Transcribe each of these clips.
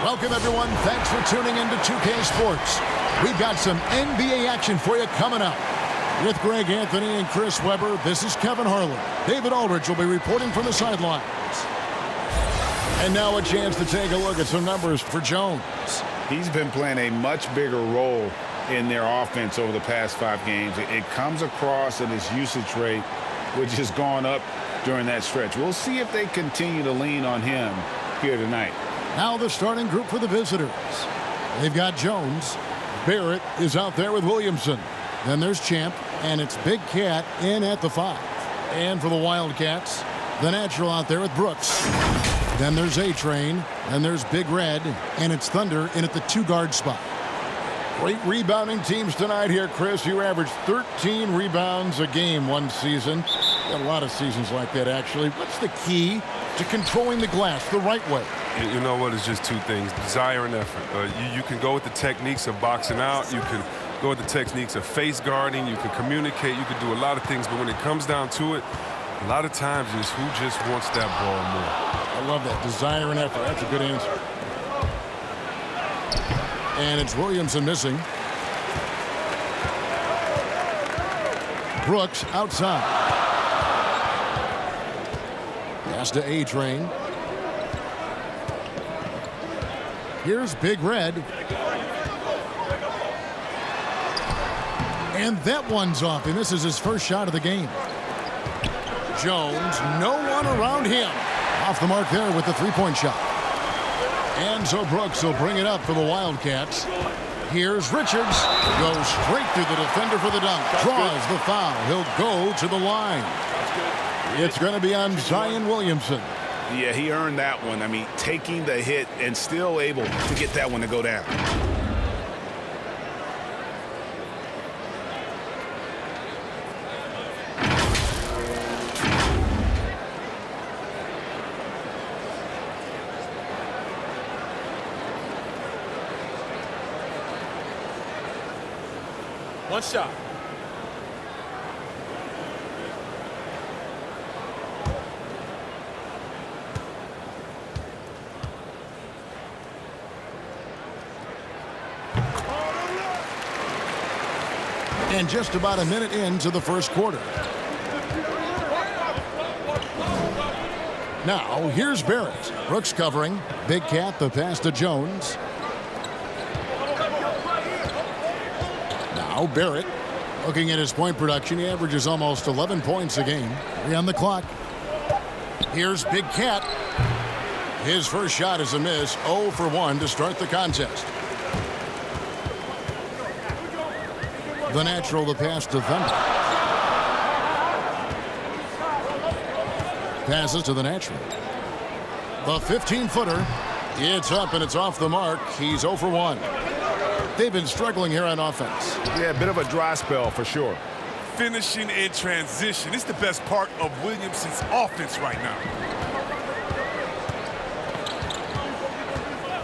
Welcome, everyone. Thanks for tuning in to 2K Sports. We've got some NBA action for you coming up. With Greg Anthony and Chris Webber, this is Kevin Harlan. David Aldridge will be reporting from the sidelines. And now a chance to take a look at some numbers for Jones. He's been playing a much bigger role in their offense over the past 5 games. It comes across in his usage rate, which has gone up during that stretch. We'll see if they continue to lean on him here tonight. Now the starting group for the visitors. They've got Jones. Barrett is out there with Williamson. Then there's Champ, and it's Big Cat in at the 5. And for the Wildcats, the natural out there with Brooks. Then there's A-Train, and there's Big Red, and it's Thunder in at the 2-guard spot. Great rebounding teams tonight here, Chris. You averaged 13 rebounds a game one season. Got a lot of seasons like that, actually. What's the key to controlling the glass the right way? You know what? It's just 2 things: desire and effort. You can go with the techniques of boxing out. You can go with the techniques of face guarding. You can communicate. You can do a lot of things. But when it comes down to it, a lot of times it's who just wants that ball more. I love that. Desire and effort. That's a good answer. And it's Williamson missing. Brooks outside. Pass to A-Train. Here's Big Red. And that one's off. He misses his first shot of the game. Jones, no one around him. Off the mark there with the 3-point shot. And so Brooks will bring it up for the Wildcats. Here's Richards. Goes straight through the defender for the dunk. Draws the foul. He'll go to the line. It's going to be on Zion Williamson. Yeah, he earned that one. I mean, taking the hit and still able to get that one to go down. One shot. And just about a minute into the first quarter. Now, here's Barrett. Brooks covering. Big Cat, the pass to Jones. Now Barrett, looking at his point production, he averages almost 11 points a game. 3 on the clock. Here's Big Cat. His first shot is a miss. 0 for 1 to start the contest. The natural, the pass to Thunder. Passes to the natural. The 15-footer. It's up and it's off the mark. He's 0 for 1. They've been struggling here on offense. Yeah, a bit of a dry spell for sure. Finishing in transition. It's the best part of Williamson's offense right now.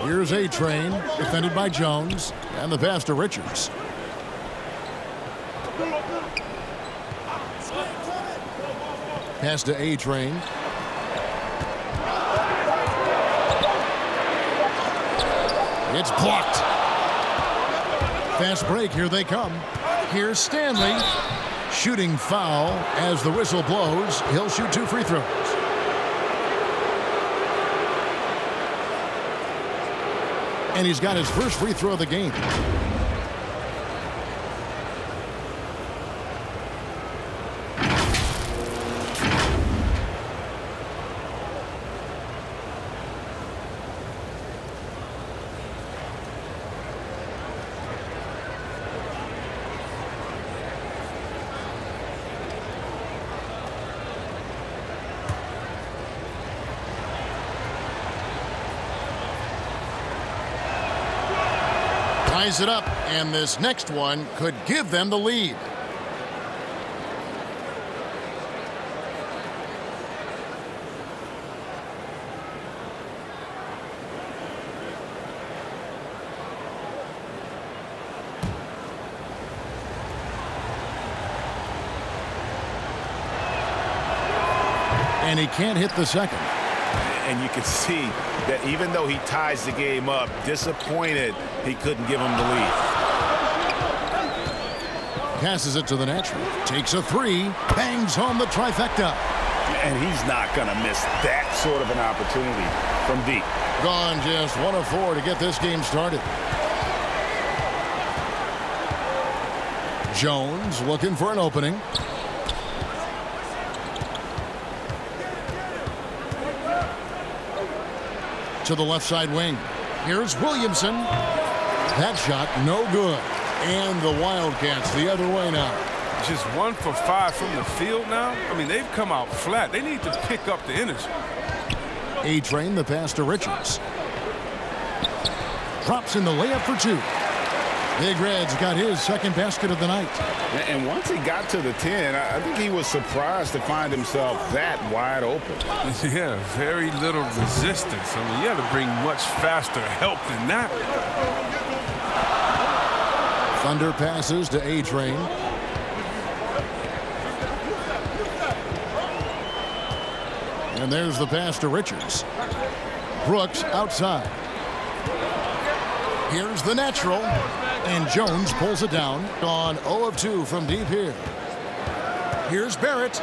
Here's A-Train, defended by Jones, and the pass to Richards. Pass to A-Train. It's blocked. Fast break, here they come. Here's Stanley. Shooting foul as the whistle blows. He'll shoot 2 free throws. And he's got his first free throw of the game. Ties it up, and this next one could give them the lead. And he can't hit the second. And you can see that even though he ties the game up, disappointed he couldn't give him the lead. Passes it to the natural. Takes a three. Bangs home the trifecta. And he's not going to miss that sort of an opportunity from deep. Gone just 1 of 4 to get this game started. Jones looking for an opening. To the left side wing. Here's Williamson. That shot no good. And the Wildcats the other way now. Just 1 for 5 from the field now. I mean, they've come out flat. They need to pick up the energy. A-Train the pass to Richards. Drops in the layup for 2. Big Red's got his second basket of the night. And once he got to the 10, I think he was surprised to find himself that wide open. Yeah, very little resistance. I mean, you had to bring much faster help than that. Thunder passes to A-Train. And there's the pass to Richards. Brooks outside. Here's the natural. And Jones pulls it down. On 0 of 2 from deep here. Here's Barrett.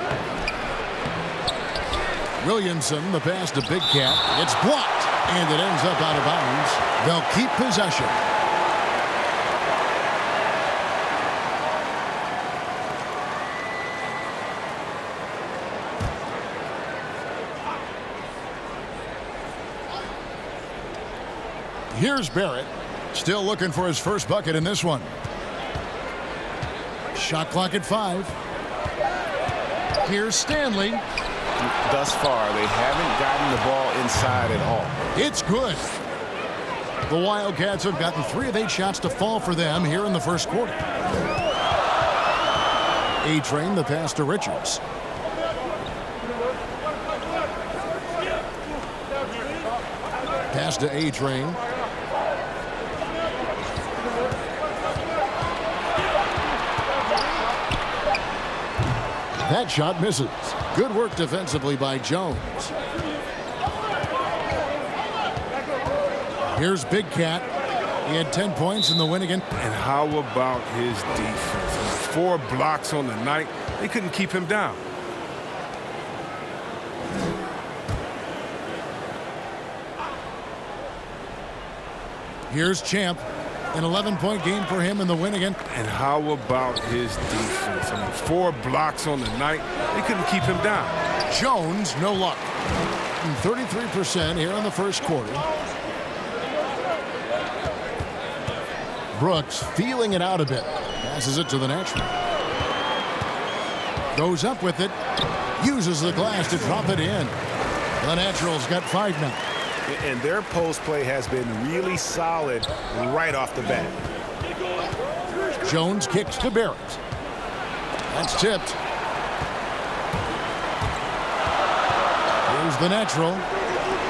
Williamson, the pass to Big Cat. It's blocked. And it ends up out of bounds. They'll keep possession. Here's Barrett. Still looking for his first bucket in this one. Shot clock at 5. Here's Stanley. Thus far, they haven't gotten the ball inside at all. It's good. The Wildcats have gotten 3 of 8 shots to fall for them here in the first quarter. A-Train the pass to Richards. Pass to A-Train. That shot misses. Good work defensively by Jones. Here's Big Cat. He had 10 points in the win again. And how about his defense? 4 blocks on the night. They couldn't keep him down. Here's Champ. An 11-point game for him in the win again. And how about his defense? I mean, 4 blocks on the night. They couldn't keep him down. Jones, no luck. 33% here in the first quarter. Brooks feeling it out a bit. Passes it to the natural. Goes up with it. Uses the glass to drop it in. The natural's got 5 now. And their post play has been really solid right off the bat. Jones kicks to Barrett. That's tipped. Here's the natural.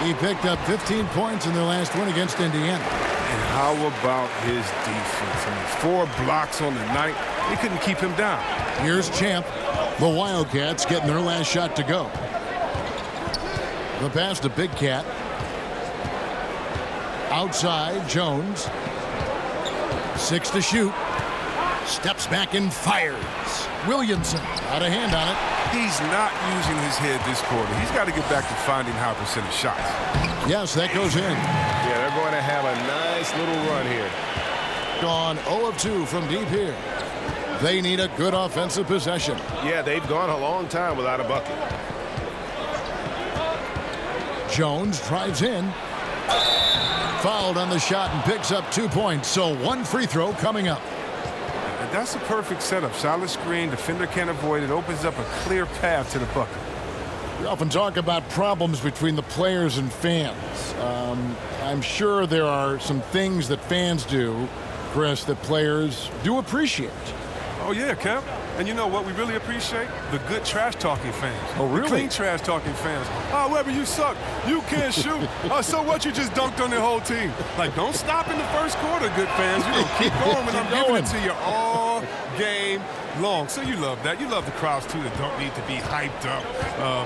He picked up 15 points in their last win against Indiana. And how about his defense? I mean, 4 blocks on the night. They couldn't keep him down. Here's Champ. The Wildcats getting their last shot to go. The pass to Big Cat. Outside, Jones. 6 to shoot. Steps back and fires. Williamson out of hand on it. He's not using his head this quarter. He's got to get back to finding high percentage shots. Yes, that goes in. Yeah, they're going to have a nice little run here. Gone 0 of 2 from deep here. They need a good offensive possession. Yeah, they've gone a long time without a bucket. Jones drives in. Fouled on the shot and picks up 2 points. So 1 free throw coming up. And that's a perfect setup. Solid screen. Defender can't avoid it. Opens up a clear path to the bucket. We often talk about problems between the players and fans. I'm sure there are some things that fans do, Chris, that players do appreciate. Oh, yeah, Kev. And you know what we really appreciate? The good trash-talking fans. Oh, really? The clean trash-talking fans. Oh, Webber, you suck. You can't shoot. Oh, so what? You just dunked on the whole team. Like, don't stop in the first quarter, good fans. You're going to keep going when I'm giving it to you all game long. So you love that. You love the crowds, too, that don't need to be hyped up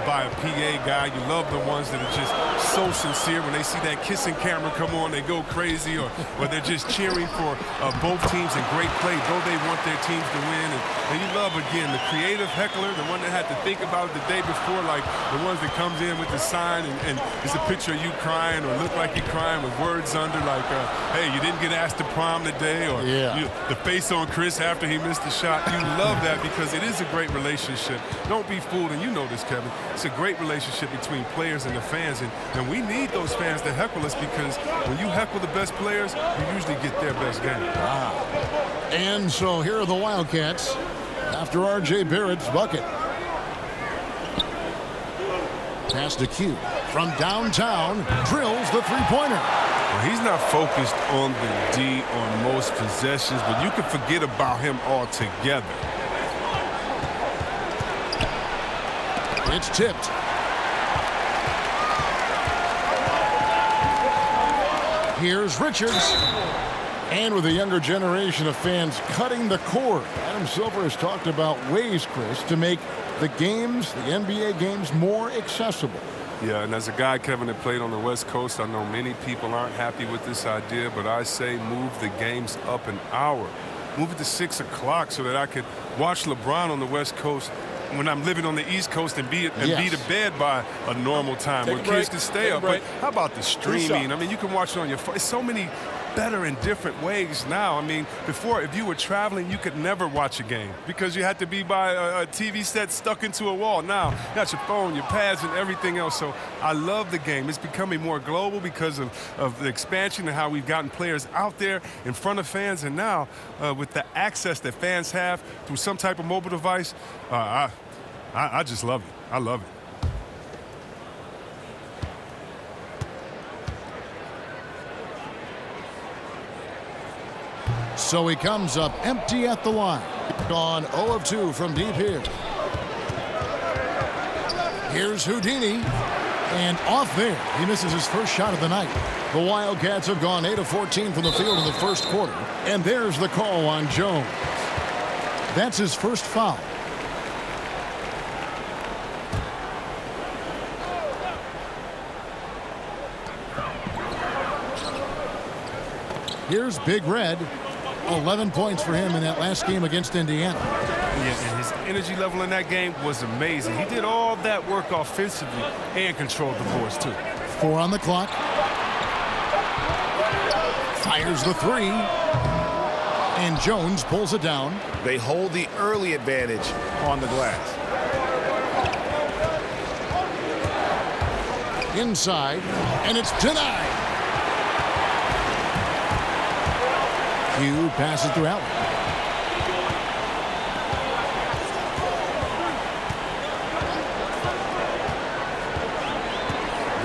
by a PA guy. You love the ones that are just so sincere. When they see that kissing camera come on, they go crazy, or they're just cheering for both teams in great play, though they want their teams to win. And you love, again, the creative heckler, the one that had to think about it the day before, like the ones that comes in with the sign and it's a picture of you crying or look like you're crying with words under, like, hey, you didn't get asked to prom today, or the face on Chris after he missed the shot. You love that because it is a great relationship. Don't be fooled, and you know this, Kevin. It's a great relationship between players and the fans, and we need those fans to heckle us, because when you heckle the best players, you usually get their best game. Wow. And so here are the Wildcats after R.J. Barrett's bucket. Pass to Q from downtown, drills the three-pointer. Well, he's not focused on the D on most possessions, but you can forget about him altogether. It's tipped. Here's Richards. And with a younger generation of fans cutting the cord, Adam Silver has talked about ways, Chris, to make the games, the NBA games, more accessible. Yeah, and as a guy, Kevin, that played on the West Coast, I know many people aren't happy with this idea, but I say move the games up an hour. Move it to 6 o'clock so that I could watch LeBron on the West Coast when I'm living on the East Coast and be to bed by a normal time where kids can stay up. But how about the streaming? I mean, you can watch it on your phone. It's so many better in different ways now. I mean, before, if you were traveling, you could never watch a game because you had to be by a TV set stuck into a wall. Now, you got your phone, your pads, and everything else. So I love the game. It's becoming more global because of the expansion and how we've gotten players out there in front of fans. And now, with the access that fans have through some type of mobile device, I just love it. I love it. So he comes up empty at the line. Gone 0 of 2 from deep here. Here's Houdini. And off there. He misses his first shot of the night. The Wildcats have gone 8 of 14 from the field in the first quarter. And there's the call on Jones. That's his first foul. Here's Big Red. 11 points for him in that last game against Indiana. Yeah, and his energy level in that game was amazing. He did all that work offensively and controlled the boards, too. 4 on the clock. Fires the 3. And Jones pulls it down. They hold the early advantage on the glass. Inside, and it's denied. Q passes through Allen.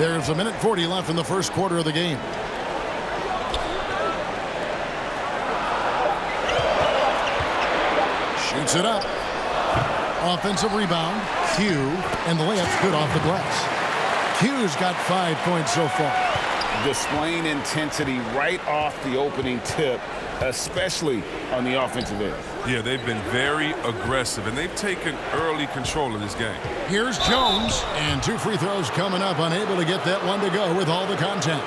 There's a minute 40 left in the first quarter of the game. Shoots it up. Offensive rebound. Q, and the layup's good off the glass. Q's got 5 points so far. Displaying intensity right off the opening tip, especially on the offensive end. Yeah, they've been very aggressive, and they've taken early control of this game. Here's Jones, and 2 free throws coming up, unable to get that one to go with all the contact.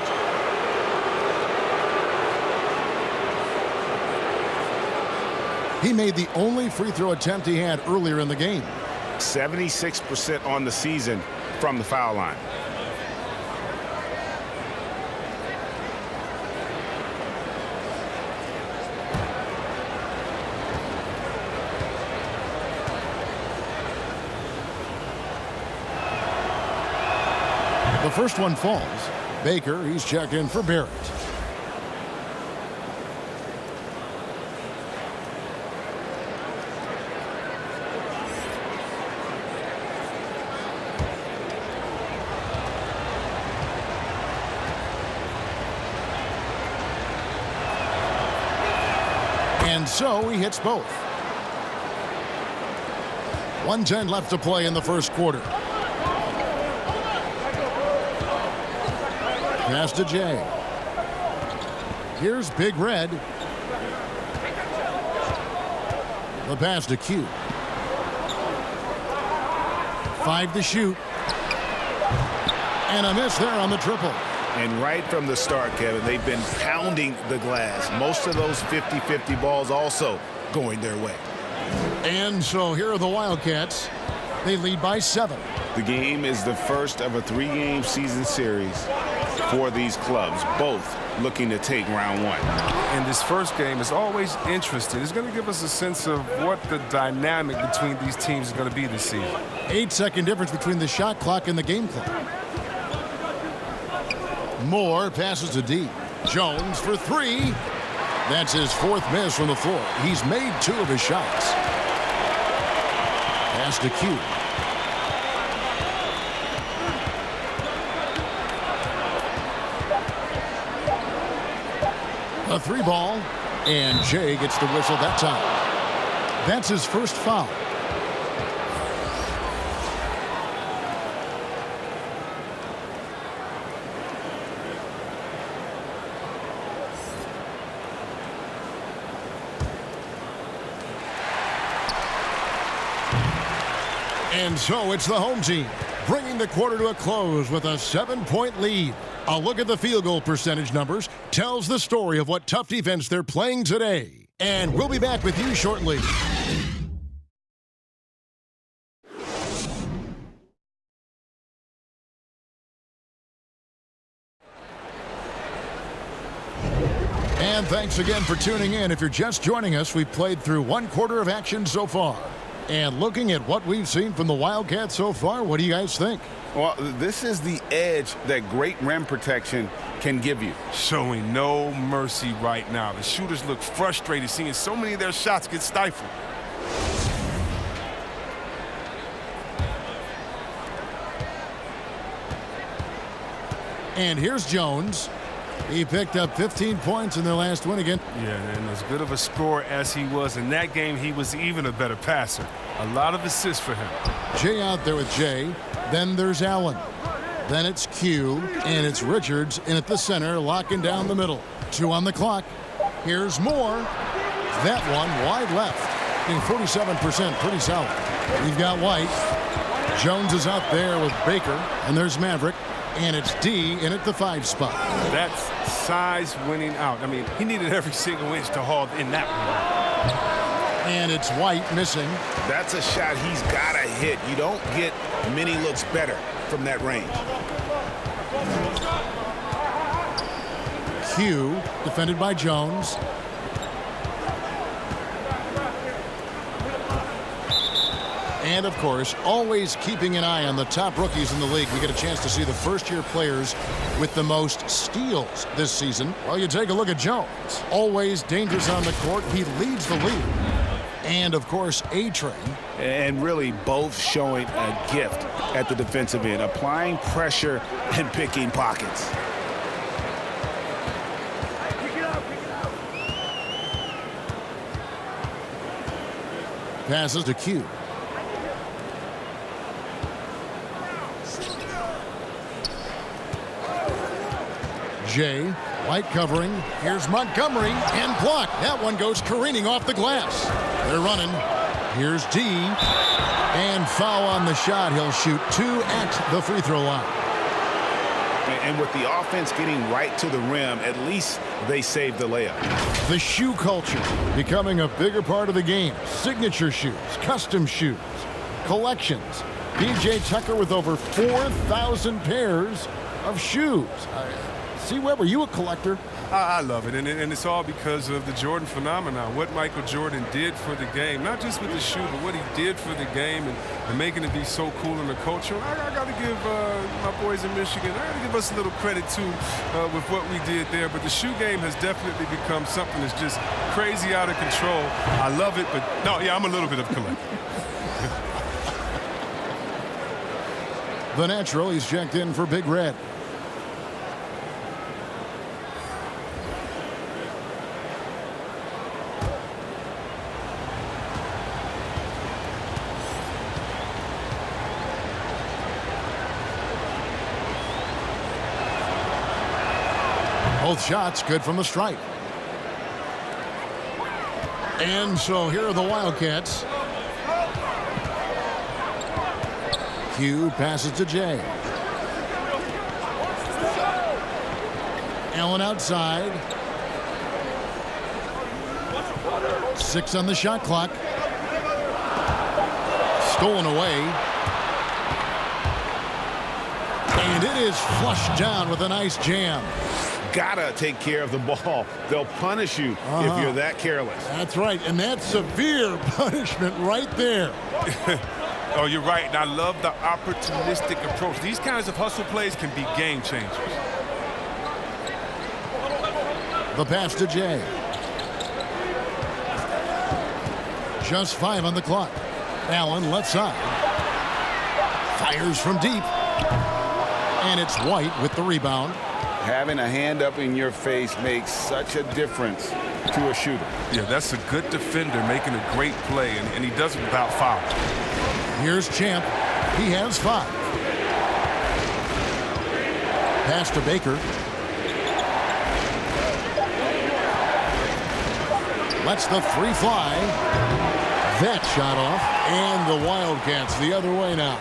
He made the only free throw attempt he had earlier in the game. 76% on the season from the foul line. The first one falls. Baker, he's checked in for Barrett. And so he hits both. 1:10 left to play in the first quarter. Pass to Jay. Here's Big Red. The pass to Q. 5 to shoot. And a miss there on the triple. And right from the start, Kevin, they've been pounding the glass. Most of those 50-50 balls also going their way. And so here are the Wildcats. They lead by 7. The game is the first of a 3-game season series for these clubs, both looking to take round 1. And this first game is always interesting. It's going to give us a sense of what the dynamic between these teams is going to be this season. 8-second difference between the shot clock and the game clock. Moore passes to D. Jones for 3. That's his 4th miss from the floor. He's made 2 of his shots. Pass to Q. A 3 ball, and Jay gets the whistle that time. That's his first foul. And so it's the home team, bringing the quarter to a close with a 7-point lead. A look at the field goal percentage numbers tells the story of what tough defense they're playing today. And we'll be back with you shortly. And thanks again for tuning in. If you're just joining us, we've played through 1 quarter of action so far. And looking at what we've seen from the Wildcats so far, what do you guys think? Well, this is the edge that great rim protection can give you. Showing no mercy right now. The shooters look frustrated, seeing so many of their shots get stifled. And here's Jones. He picked up 15 points in their last win again. Yeah, and as good of a scorer as he was in that game, he was even a better passer. A lot of assists for him. Jay out there with Jay. Then there's Allen. Then it's Q, and it's Richards in at the center, locking down the middle. 2 on the clock. Here's Moore. That one wide left. In 47%, pretty solid. We've got White. Jones is out there with Baker, and there's Maverick. And it's D in at the 5 spot. That's size winning out. I mean, he needed every single inch to haul in that one. And it's White missing. That's a shot he's got to hit. You don't get many looks better from that range. Q defended by Jones. And, of course, always keeping an eye on the top rookies in the league. We get a chance to see the first-year players with the most steals this season. Well, you take a look at Jones. Always dangerous on the court. He leads the league. And, of course, A-Train. And really both showing a gift at the defensive end, applying pressure and picking pockets. Passes to Q. Jay, White covering. Here's Montgomery, and blocked. That one goes careening off the glass. They're running. Here's D, and foul on the shot. He'll shoot 2 at the free throw line. And with the offense getting right to the rim, at least they saved the layup. The shoe culture becoming a bigger part of the game. Signature shoes, custom shoes, collections. PJ Tucker with over 4,000 pairs of shoes. See, Webb, are you a collector? I love it, and it's all because of the Jordan phenomenon, what Michael Jordan did for the game, not just with the shoe, but what he did for the game and making it be so cool in the culture. I got to give my boys in Michigan, I got to give us a little credit, too, with what we did there. But the shoe game has definitely become something that's just crazy out of control. I love it, but no, yeah, I'm a little bit of a collector. The natural, he's checked in for Big Red. Both shots good from the stripe. And so here are the Wildcats. Q passes to Jay. Allen outside. 6 on the shot clock. Stolen away. And it is flushed down with a nice jam. Gotta take care of the ball. They'll punish you if you're that careless. That's right, and that's severe punishment right there. Oh, you're right, and I love the opportunistic approach. These kinds of hustle plays can be game changers. The pass to Jay. Just 5 on the clock. Allen left side. Fires from deep. And it's White with the rebound. Having a hand up in your face makes such a difference to a shooter. Yeah, that's a good defender making a great play, and he does it without foul. Here's Champ. He has 5. Pass to Baker. Lets the 3 fly. That shot off. And the Wildcats the other way now.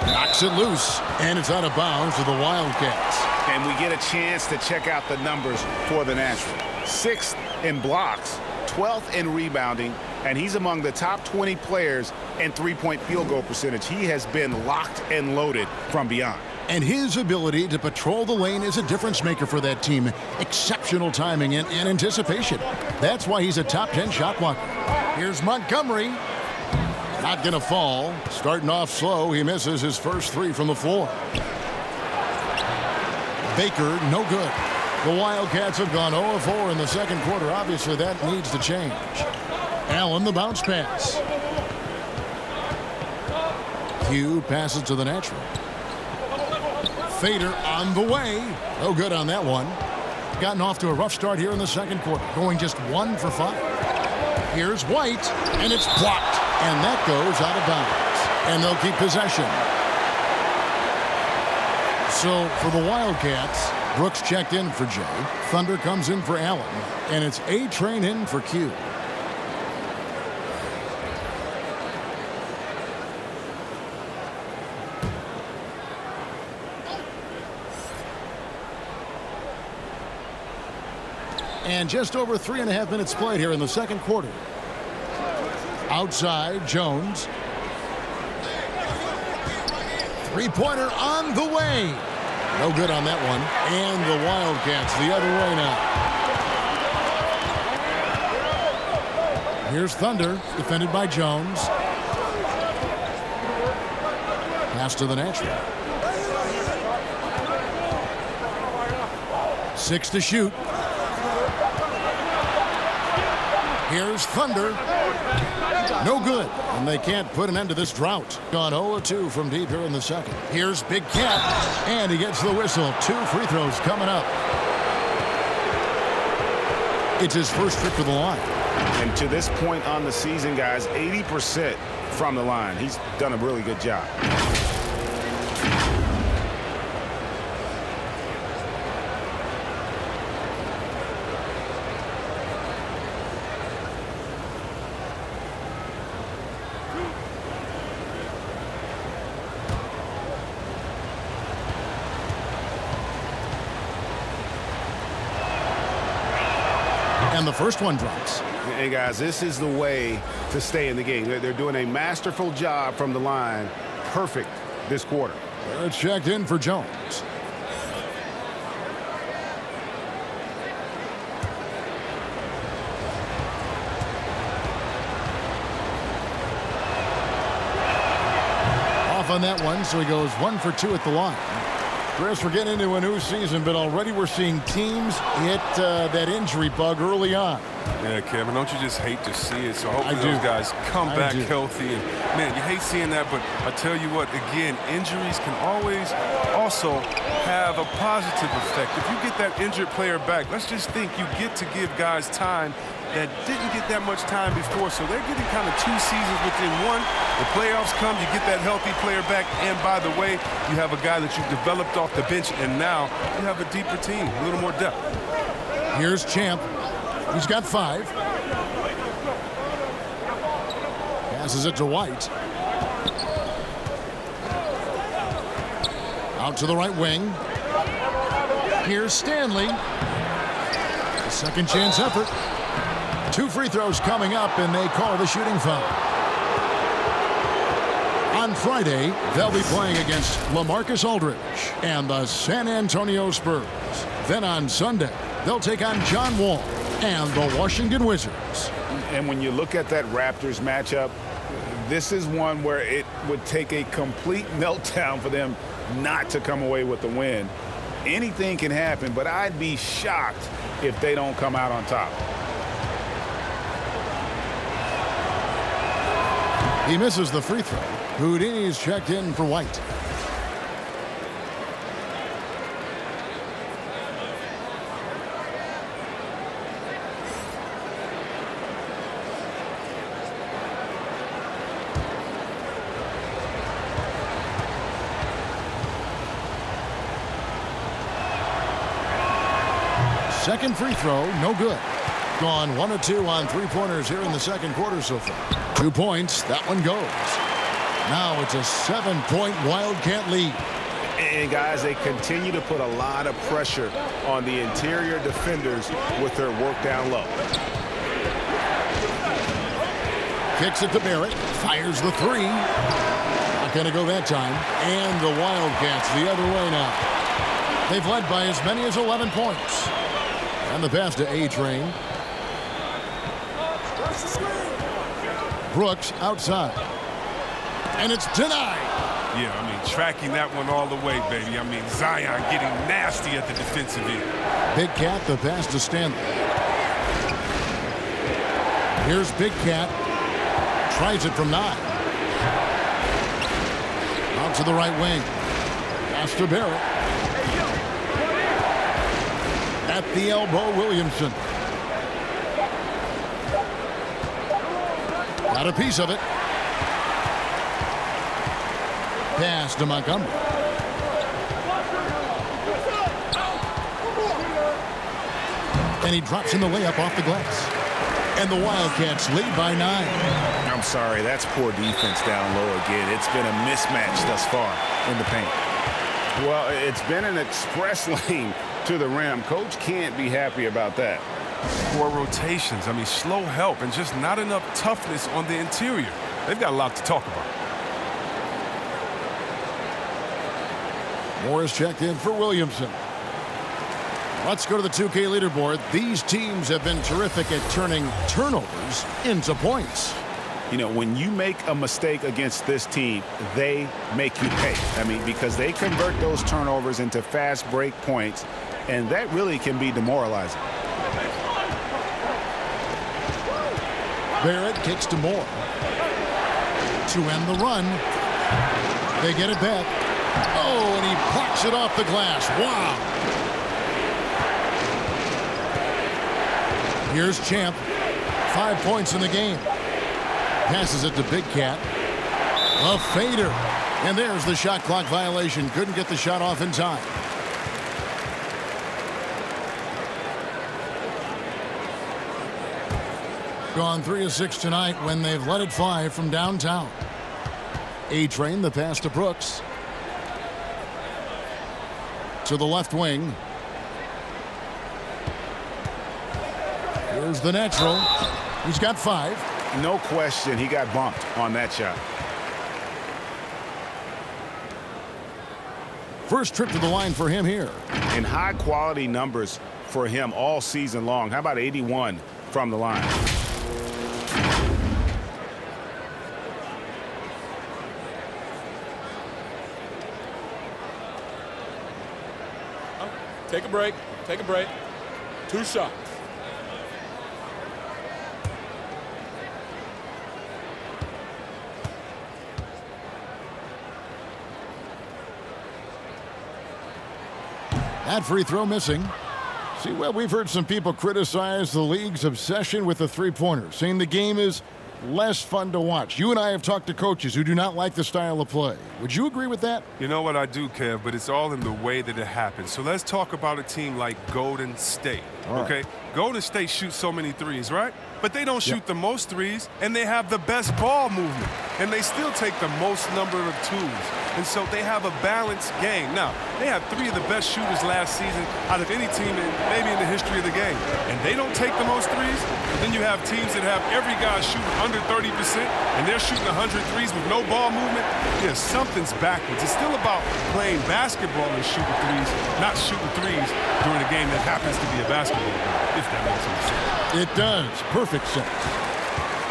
Knocks it loose, and it's out of bounds to the Wildcats. And we get a chance to check out the numbers for the National. 6th in blocks, 12th in rebounding, and he's among the top 20 players in three-point field goal percentage. He has been locked and loaded from beyond. And his ability to patrol the lane is a difference maker for that team. Exceptional timing and anticipation. That's why he's a top 10 shot blocker. Here's Montgomery. Not going to fall. Starting off slow, he misses his first 3 from the floor. Baker, no good. The Wildcats have gone 0-4 in the second quarter. Obviously, that needs to change. Allen, the bounce pass. Q passes to the natural. Fader on the way. No good on that one. Gotten off to a rough start here in the second quarter. Going just 1 for 5. Here's White, and it's blocked. And that goes out of bounds. And they'll keep possession. So for the Wildcats, Brooks checked in for Jay. Thunder comes in for Allen. And it's A-Train in for Q. And just over 3.5 minutes played here in the second quarter. Outside, Jones. Three-pointer on the way. No good on that one. And the Wildcats the other way now. Here's Thunder, defended by Jones. Pass to the natural. 6 to shoot. Here's Thunder. No good. And they can't put an end to this drought. Gone 0-2 from deep here in the second. Here's Big Cat. And he gets the whistle. 2 free throws coming up. It's his first trip to the line. And to this point on the season, guys, 80% from the line. He's done a really good job. And the first one drops. Hey, guys, this is the way to stay in the game. They're doing a masterful job from the line. Perfect this quarter. It's checked in for Jones. Off on that one, so he goes 1 for 2 at the line. Chris, we're getting into a new season, but already we're seeing teams hit that injury bug early on. Yeah, Kevin, don't you just hate to see it? So hopefully those guys come back healthy. And, man, you hate seeing that, but I tell you what, again, injuries can always also have a positive effect. If you get that injured player back, let's just think you get to give guys time that didn't get that much time before. So they're getting kind of 2 seasons within one. The playoffs come, you get that healthy player back. And by the way, you have a guy that you've developed off the bench, and now you have a deeper team, a little more depth. Here's Champ. He's got 5. Passes it to White. Out to the right wing. Here's Stanley. Second chance effort. 2 free throws coming up, and they call the shooting foul. On Friday, they'll be playing against LaMarcus Aldridge and the San Antonio Spurs. Then on Sunday, they'll take on John Wall and the Washington Wizards. And when you look at that Raptors matchup, this is one where it would take a complete meltdown for them not to come away with the win. Anything can happen, but I'd be shocked if they don't come out on top. He misses the free throw. Houdini's checked in for White. Second free throw, no good. Gone 1 of 2 on 3-pointers here in the second quarter so far. 2 points, that one goes. Now it's a 7-point Wildcat lead. And guys, they continue to put a lot of pressure on the interior defenders with their work down low. Kicks it to Barrett, fires the 3. Not going to go that time. And the Wildcats the other way now. They've led by as many as 11 points. And the pass to A-Train. Brooks outside. And it's denied. Yeah, I mean, tracking that one all the way, baby. I mean, Zion getting nasty at the defensive end. Big Cat, the pass to Stanley. Here's Big Cat. Tries it from 9. Out to the right wing. Pass to Barrett. At the elbow, Williamson. Got a piece of it. Pass to Montgomery. And he drops in the layup off the glass. And the Wildcats lead by 9. I'm sorry, that's poor defense down low again. It's been a mismatch thus far in the paint. Well, it's been an express lane to the rim. Coach can't be happy about that. Poor rotations. I mean, slow help and just not enough toughness on the interior. They've got a lot to talk about. Morris checked in for Williamson. Let's go to the 2K leaderboard. These teams have been terrific at turning turnovers into points. You know, when you make a mistake against this team, they make you pay. I mean, because they convert those turnovers into fast break points, and that really can be demoralizing. Barrett kicks to Moore. To end the run. They get it back. Oh, and he blocks it off the glass. Wow. Here's Champ. 5 points in the game. Passes it to Big Cat. A fader. And there's the shot clock violation. Couldn't get the shot off in time. Gone 3 of 6 tonight when they've let it fly from downtown. A-Train, the pass to Brooks. To the left wing. Here's the natural. He's got 5. No question, he got bumped on that shot. First trip to the line for him here. And high-quality numbers for him all season long. How about 81 from the line? Take a break. Take a break. 2 shots. That free throw missing. See, well, we've heard some people criticize the league's obsession with the three-pointer, saying the game is less fun to watch. You and I have talked to coaches who do not like the style of play. Would you agree with that? You know what, I do, Kev, but it's all in the way that it happens. So let's talk about a team like Golden State, okay? Golden State shoots so many threes, right? But they don't shoot the most threes, and they have the best ball movement. And they still take the most number of twos. And so they have a balanced game. Now, they have 3 of the best shooters last season out of any team maybe in the history of the game. And they don't take the most threes. But then you have teams that have every guy shooting under 30%, and they're shooting 100 threes with no ball movement. Yeah, something's backwards. It's still about playing basketball and shooting threes, not shooting threes during a game that happens to be a basketball game, if that makes any sense. It does. Perfect sense.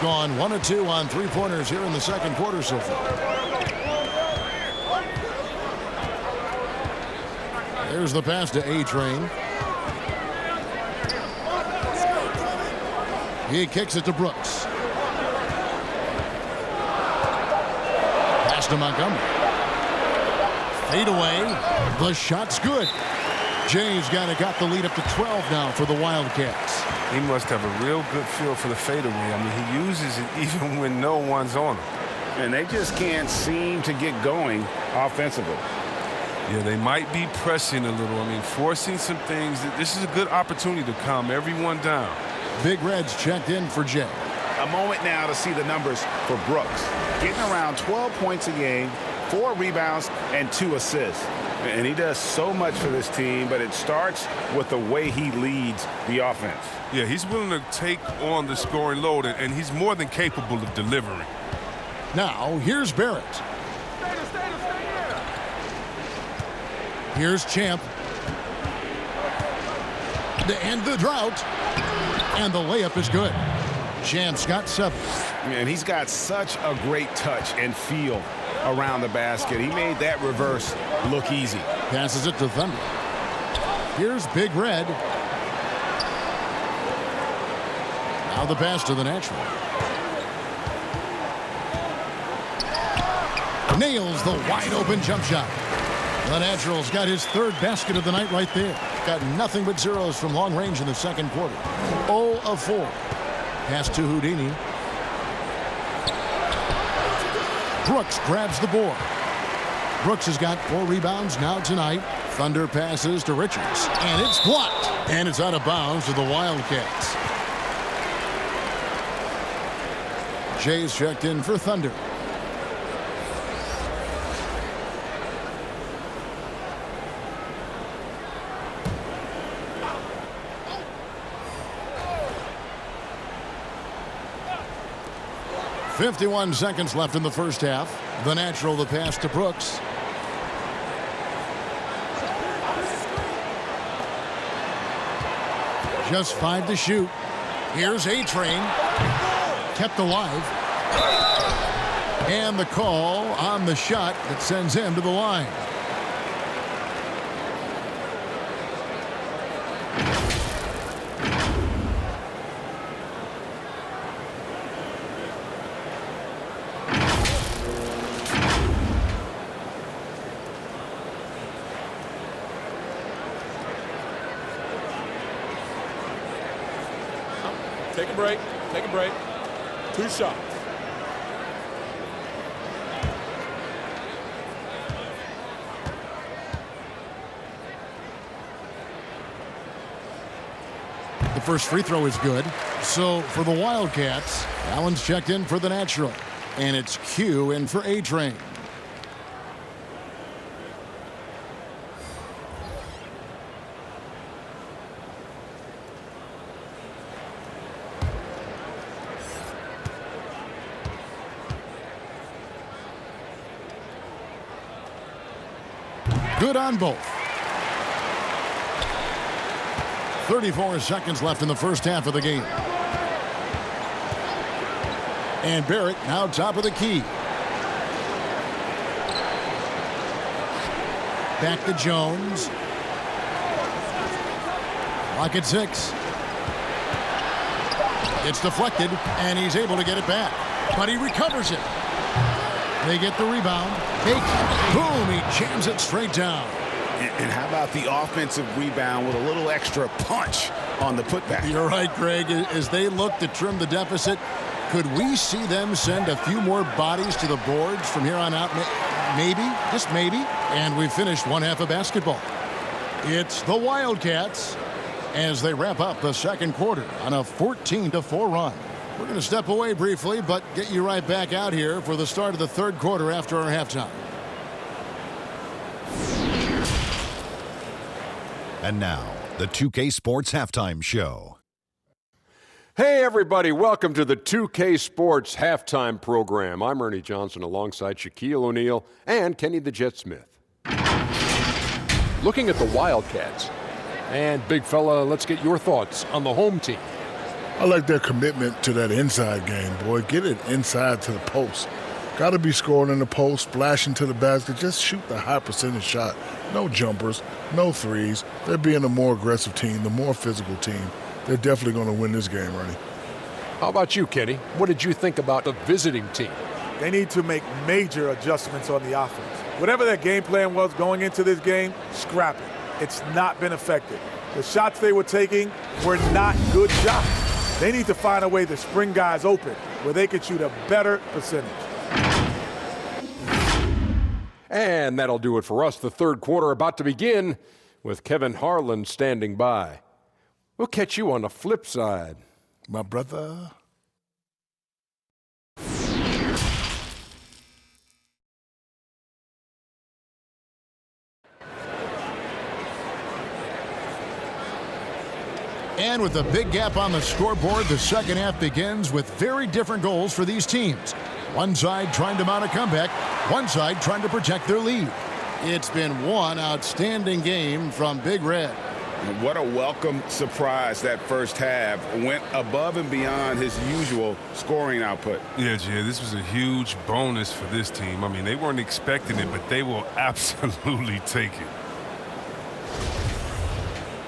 Gone 1 of 2 on three-pointers here in the second quarter so far. There's the pass to A-Train. He kicks it to Brooks. Pass to Montgomery. Fade away. The shot's good. Jay's got the lead up to 12 now for the Wildcats. He must have a real good feel for the fadeaway. I mean, he uses it even when no one's on him. And they just can't seem to get going offensively. Yeah, they might be pressing a little. I mean, forcing some things. This is a good opportunity to calm everyone down. Big Red's checked in for Jay. A moment now to see the numbers for Brooks. Getting around 12 points a game, 4 rebounds, and 2 assists. And he does so much for this team, but it starts with the way he leads the offense. Yeah, he's willing to take on the scoring load, and he's more than capable of delivering. Now, here's Barrett. Here's Champ. To end the drought. And the layup is good. Champ's got 7. And he's got such a great touch and feel around the basket. He made that reverse look easy. Passes it to Thunder. Here's Big Red. Now the pass to the natural. Nails the wide open jump shot. The natural's got his 3rd basket of the night right there. Got nothing but zeros from long range in the second quarter. 0 of 4. Pass to Houdini. Brooks grabs the board. Brooks has got 4 rebounds now tonight. Thunder passes to Richards. And it's blocked. And it's out of bounds to the Wildcats. Jay's checked in for Thunder. .51 seconds left in the first half. The natural, the pass to Brooks. Just 5 to shoot. Here's A-Train. Kept alive. And the call on the shot that sends him to the line. Take a break. Take a break. 2 shots. The first free throw is good. So for the Wildcats, Allen's checked in for the natural. And it's Q in for A-Train. Good on both. 34 seconds left in the first half of the game. And Barrett now top of the key. Back to Jones. Clock at 6. It's deflected, and he's able to get it back. But he recovers it. They get the rebound. Boom, he jams it straight down. And how about the offensive rebound with a little extra punch on the putback? You're right, Greg. As they look to trim the deficit, Could we see them send a few more bodies to the boards from here on out? Maybe, just maybe. And we've finished one half of basketball. It's the Wildcats as they wrap up the second quarter on a 14-4 run. We're going to step away briefly, but get you right back out here for the start of the third quarter after our halftime. And now, the 2K Sports Halftime Show. Hey, everybody. Welcome to the 2K Sports Halftime Program. I'm Ernie Johnson alongside Shaquille O'Neal and Kenny the Jet Smith. Looking at the Wildcats. And, big fella, let's get your thoughts on the home team. I like their commitment to that inside game, boy. Get it inside to the post. Got to be scoring in the post, splashing to the basket. Just shoot the high percentage shot. No jumpers, no threes. They're being a more aggressive team, the more physical team. They're definitely going to win this game, Ernie. How about you, Kenny? What did you think about the visiting team? They need to make major adjustments on the offense. Whatever their game plan was going into this game, scrap it. It's not been effective. The shots they were taking were not good shots. They need to find a way to spring guys open where they can shoot a better percentage. And that'll do it for us. The third quarter about to begin with Kevin Harlan standing by. We'll catch you on the flip side. My brother. And with a big gap on the scoreboard, the second half begins with very different goals for these teams. One side trying to mount a comeback, one side trying to protect their lead. It's been one outstanding game from Big Red. What a welcome surprise that first half. Went above and beyond his usual scoring output. Yeah, Jay, this was a huge bonus for this team. I mean, they weren't expecting it, but they will absolutely take it.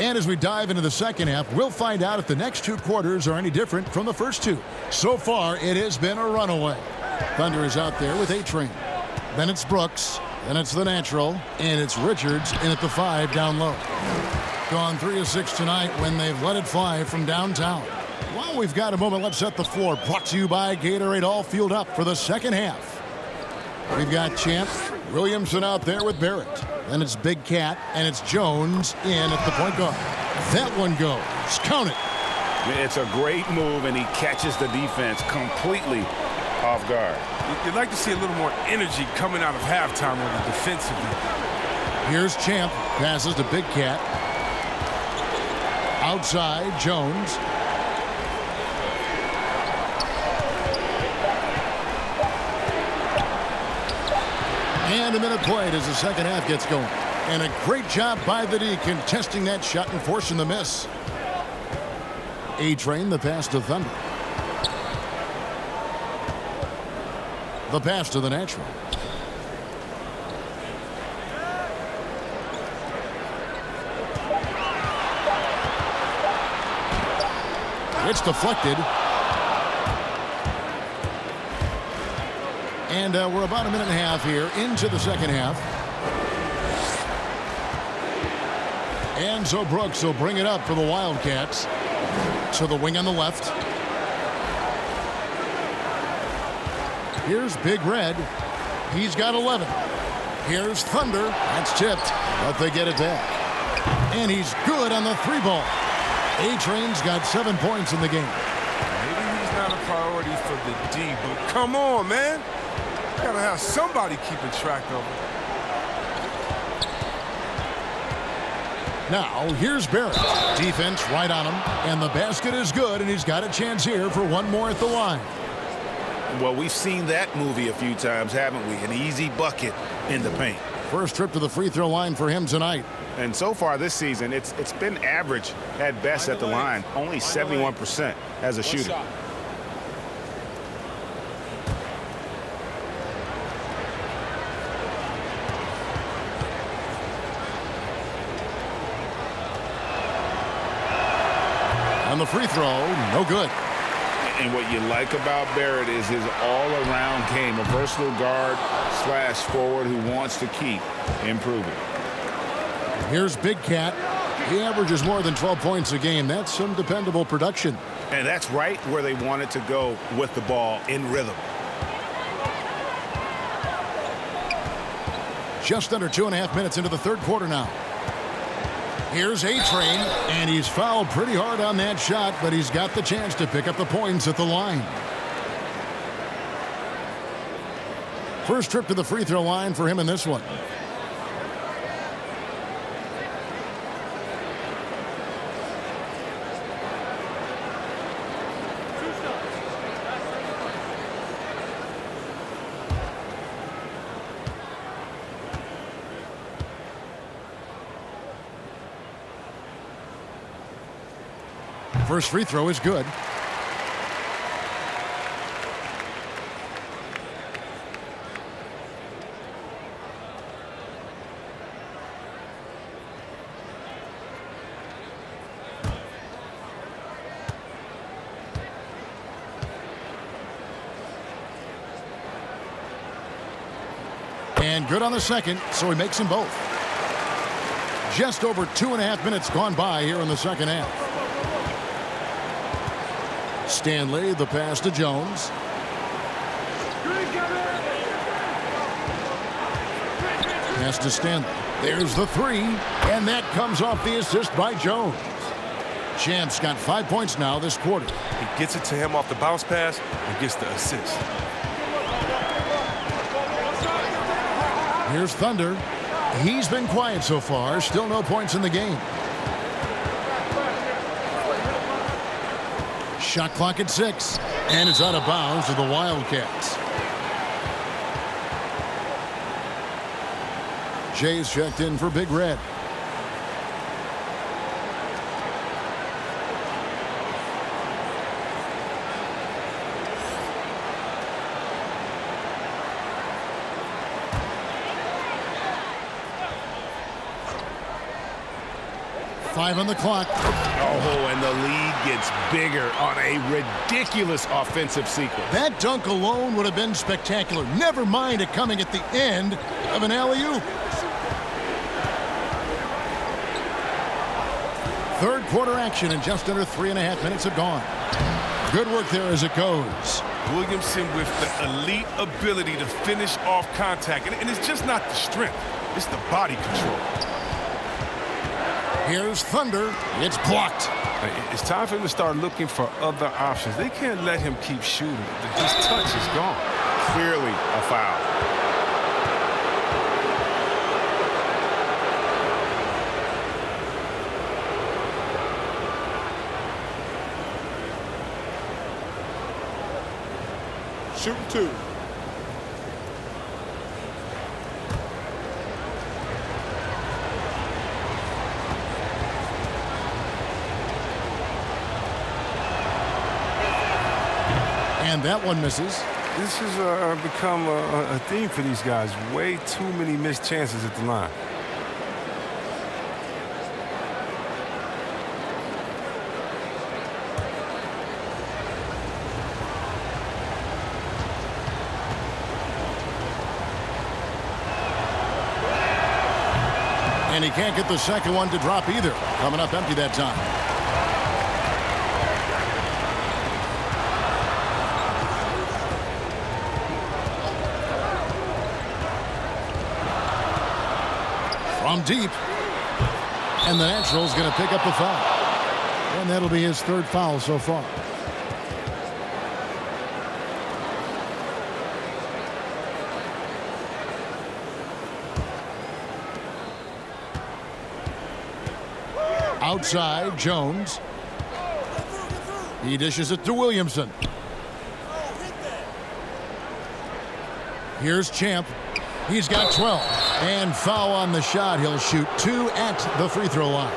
And as we dive into the second half, we'll find out if the next two quarters are any different from the first two. So far, it has been a runaway. Thunder is out there with A-Train. Then it's Brooks. Then it's the natural. And it's Richards in at the 5 down low. Gone 3 of 6 tonight when they've let it fly from downtown. While we've got a moment, let's set the floor. Brought to you by Gatorade, all fueled up for the second half. We've got Champ, Williamson out there with Barrett. Then it's Big Cat, and it's Jones in at the point guard. That one goes. Count it. It's a great move, and he catches the defense completely off guard. You'd like to see a little more energy coming out of halftime on the defensively. Here's Champ. Passes to Big Cat. Outside, Jones. And a minute played as the second half gets going. And a great job by the D contesting that shot and forcing the miss. A-Train, the pass to Thunder. The pass to the natural. It's deflected. And we're about a minute and a half here into the second half. And so Brooks will bring it up for the Wildcats. To the wing on the left. Here's Big Red. He's got 11. Here's Thunder. That's tipped, but they get it back. And he's good on the 3-ball. A-Train's got 7 points in the game. Maybe he's not a priority for the D, but come on, man. Gotta have somebody keeping track of him. Now, here's Barrett. Defense right on him, and the basket is good, and he's got a chance here for one more at the line. Well, we've seen that movie a few times, haven't we? An easy bucket in the paint. First trip to the free throw line for him tonight. And so far this season, it's been average at best at the line. Only 71% as a shooter. On the free throw, no good. And what you like about Barrett is his all-around game, a versatile guard / forward who wants to keep improving. Here's Big Cat. He averages more than 12 points a game. That's some dependable production. And that's right where they wanted to go with the ball in rhythm. Just under 2.5 minutes into the third quarter now. Here's A-Train, and he's fouled pretty hard on that shot, but he's got the chance to pick up the points at the line. First trip to the free throw line for him in this one. First free throw is good. And good on the second, so he makes them both. Just over 2.5 minutes gone by here in the second half. Stanley, the pass to Jones. Pass to Stanley. There's the three, and that comes off the assist by Jones. Champ's got 5 points now this quarter. He gets it to him off the bounce pass and gets the assist. Here's Thunder. He's been quiet so far. Still no points in the game. Shot clock at 6, and it's out of bounds to the Wildcats. Jay's checked in for Big Red. Five on the clock. Oh, and the lead gets bigger on a ridiculous offensive sequence. That dunk alone would have been spectacular. Never mind it coming at the end of an alley-oop. Third quarter action, and just under 3.5 minutes have gone. Good work there as it goes. Williamson with the elite ability to finish off contact. And it's just not the strength. It's the body control. Here's Thunder. It's blocked. It's time for him to start looking for other options. They can't let him keep shooting. His touch is gone. Clearly a foul. Shooting two. And that one misses. This has become a theme for these guys. Way too many missed chances at the line. And he can't get the second one to drop either. Coming up empty that time. From deep. And the Natural's going to pick up the foul. And that'll be his third foul so far. Outside, Jones. He dishes it to Williamson. Here's Champ. He's got 12. And foul on the shot. He'll shoot 2 at the free throw line.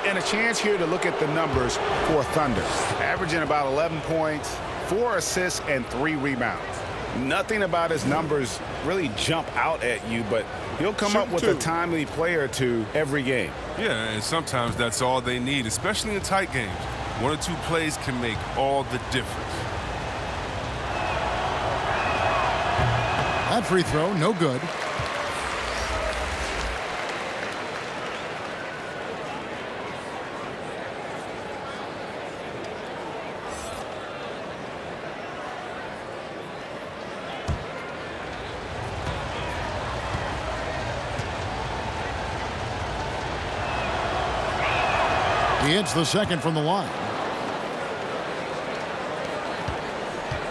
And a chance here to look at the numbers for Thunder. Averaging about 11 points, 4 assists, and 3 rebounds. Nothing about his numbers really jump out at you, but he'll come up with a timely play or two every game. Yeah, and sometimes that's all they need, especially in tight games. 1 or 2 plays can make all the difference. That free throw, no good. He hits the second from the line.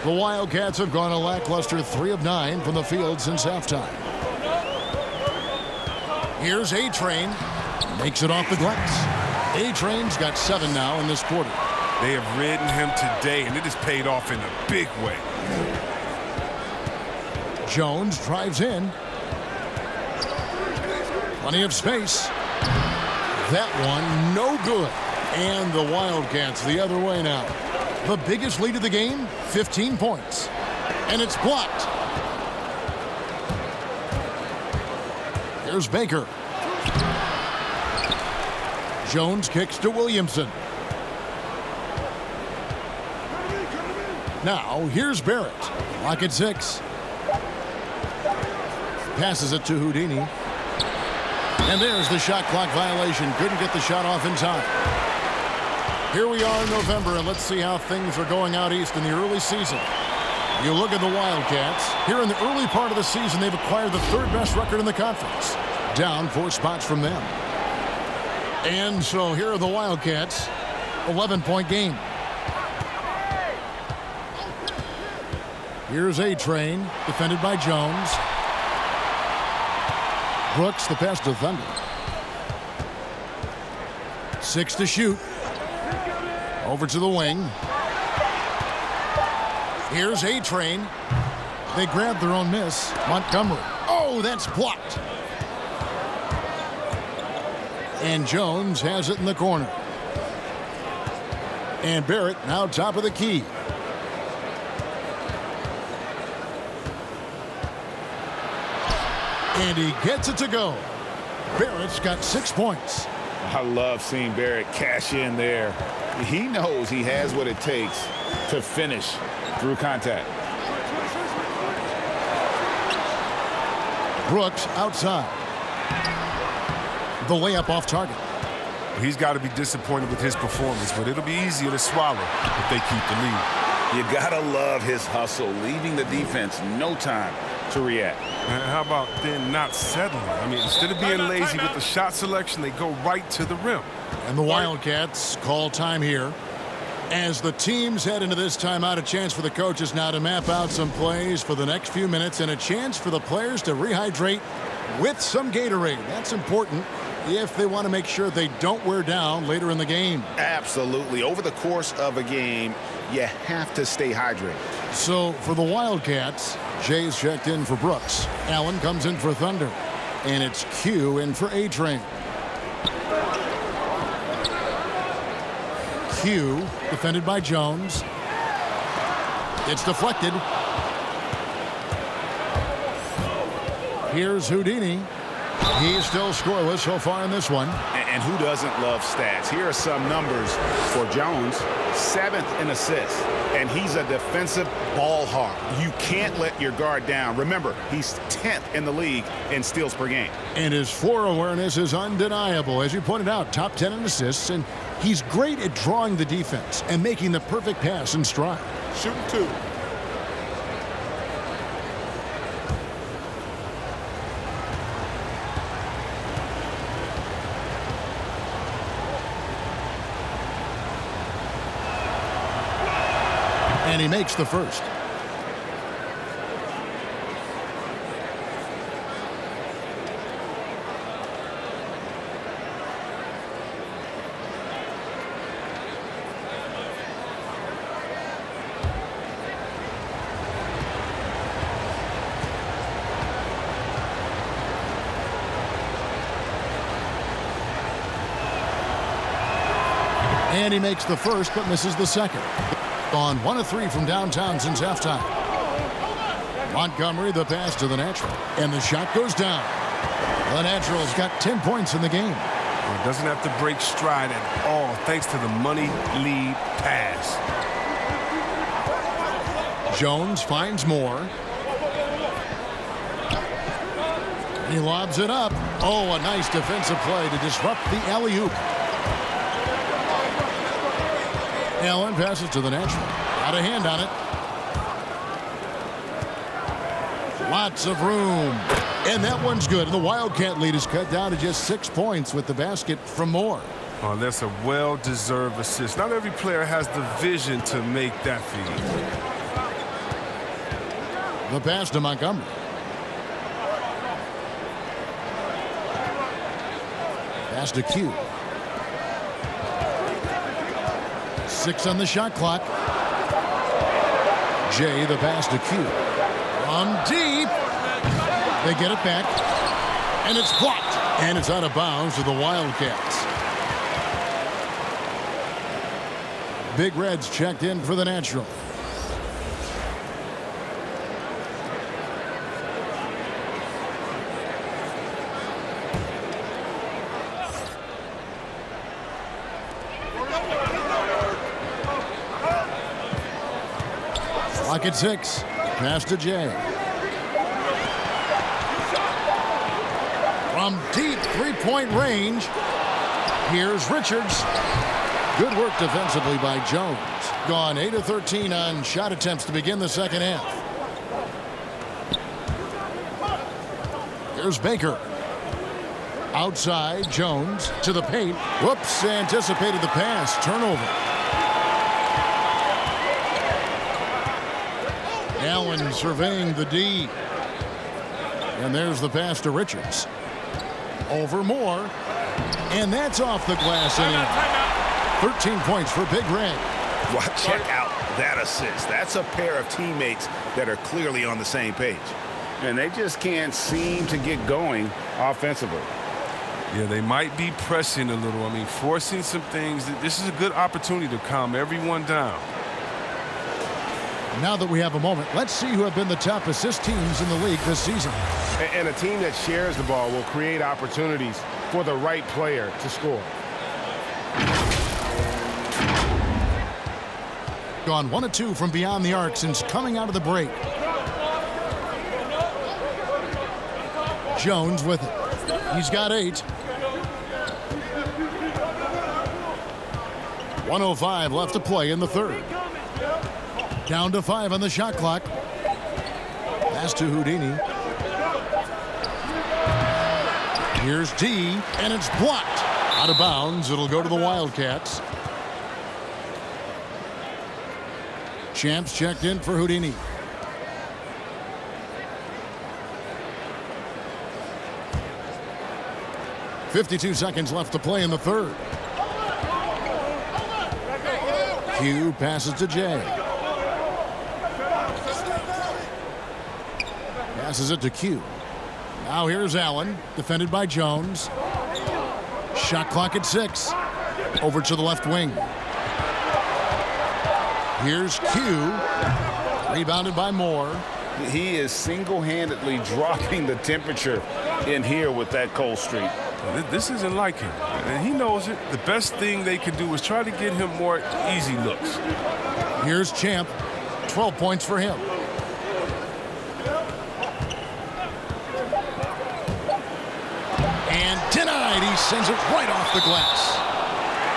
The Wildcats have gone a lackluster 3 of 9 from the field since halftime. Here's A-Train. Makes it off the glass. A-Train's got 7 now in this quarter. They have ridden him today, and it has paid off in a big way. Jones drives in. Plenty of space. That one, no good. And the Wildcats the other way now. The biggest lead of the game, 15 points. And it's blocked. Here's Baker. Jones kicks to Williamson. Now, here's Barrett. Lock at 6. Passes it to Houdini. And there's the shot clock violation. Couldn't get the shot off in time. Here we are in November, and let's see how things are going out east in the early season. You look at the Wildcats. Here in the early part of the season, they've acquired the 3rd best record in the conference. Down 4 spots from them. And so here are the Wildcats. 11-point game. Here's A-Train, defended by Jones. Brooks, the pass to Thunder. 6 to shoot. Over to the wing. Here's A-Train. They grab their own miss. Montgomery. Oh, that's blocked. And Jones has it in the corner. And Barrett now top of the key. And he gets it to go. Barrett's got 6 points. I love seeing Barrett cash in there. He knows he has what it takes to finish through contact. Brooks outside. The layup off target. He's got to be disappointed with his performance, but it'll be easier to swallow if they keep the lead. You gotta love his hustle, leaving the defense no time to react. And how about then not settling? I mean, instead of being lazy with the shot selection, they go right to the rim. And the Wildcats call time here. As the teams head into this timeout, a chance for the coaches now to map out some plays for the next few minutes and a chance for the players to rehydrate with some Gatorade. That's important if they want to make sure they don't wear down later in the game. Absolutely. Over the course of a game, you have to stay hydrated. So for the Wildcats, Jay's checked in for Brooks. Allen comes in for Thunder. And it's Q in for A-Train. Q defended by Jones. It's deflected. Here's Houdini. He's still scoreless so far in this one. And who doesn't love stats? Here are some numbers for Jones. 7th in assists, and he's a defensive ball hawk. You can't let your guard down. Remember, he's 10th in the league in steals per game. And his floor awareness is undeniable. As you pointed out, top 10 in assists, and he's great at drawing the defense and making the perfect pass in stride. Shooting 2. And he makes the first. And he makes the first, but misses the second. On 1 of 3 from downtown since halftime. Montgomery, the pass to the natural. And the shot goes down. The natural's got 10 points in the game. It doesn't have to break stride at all thanks to the money lead pass. Jones finds more. He lobs it up. Oh, a nice defensive play to disrupt the alley-oop. Allen passes to the natural. Got a hand on it. Lots of room. And that one's good. And the Wildcat lead is cut down to just 6 points with the basket from Moore. Oh, that's a well-deserved assist. Not every player has the vision to make that feed. The pass to Montgomery. Pass to Q. 6 on the shot clock. Jay, the pass to Q. From deep. They get it back. And it's blocked. And it's out of bounds to the Wildcats. Big Reds checked in for the natural. Clock at 6. Pass to Jay. From deep three-point range. Here's Richards. Good work defensively by Jones. Gone 8 of 13 on shot attempts to begin the second half. Here's Baker. Outside, Jones to the paint. Whoops, anticipated the pass. Turnover. Allen surveying the D. And there's the pass to Richards. Over Moore. And that's off the glass and in. 13 points for Big Red. Well, check out that assist. That's a pair of teammates that are clearly on the same page. And they just can't seem to get going offensively. Yeah, they might be pressing a little. I mean, forcing some things. This is a good opportunity to calm everyone down. Now that we have a moment, let's see who have been the top assist teams in the league this season. And a team that shares the ball will create opportunities for the right player to score. Gone 1 of 2 from beyond the arc since coming out of the break. Jones with it. He's got 8. 1:05 left to play in the third. Down to 5 on the shot clock. Pass to Houdini. Here's D, and it's blocked. Out of bounds. It'll go to the Wildcats. Champs checked in for Houdini. .52 seconds left to play in the third. Q passes to Jay. Passes it to Q. Now here's Allen, defended by Jones. Shot clock at 6. Over to the left wing. Here's Q. Rebounded by Moore. He is single-handedly dropping the temperature in here with that cold streak. This isn't like him, and he knows it. The best thing they can do is try to get him more easy looks. Here's Champ. 12 points for him. And denied. He sends it right off the glass.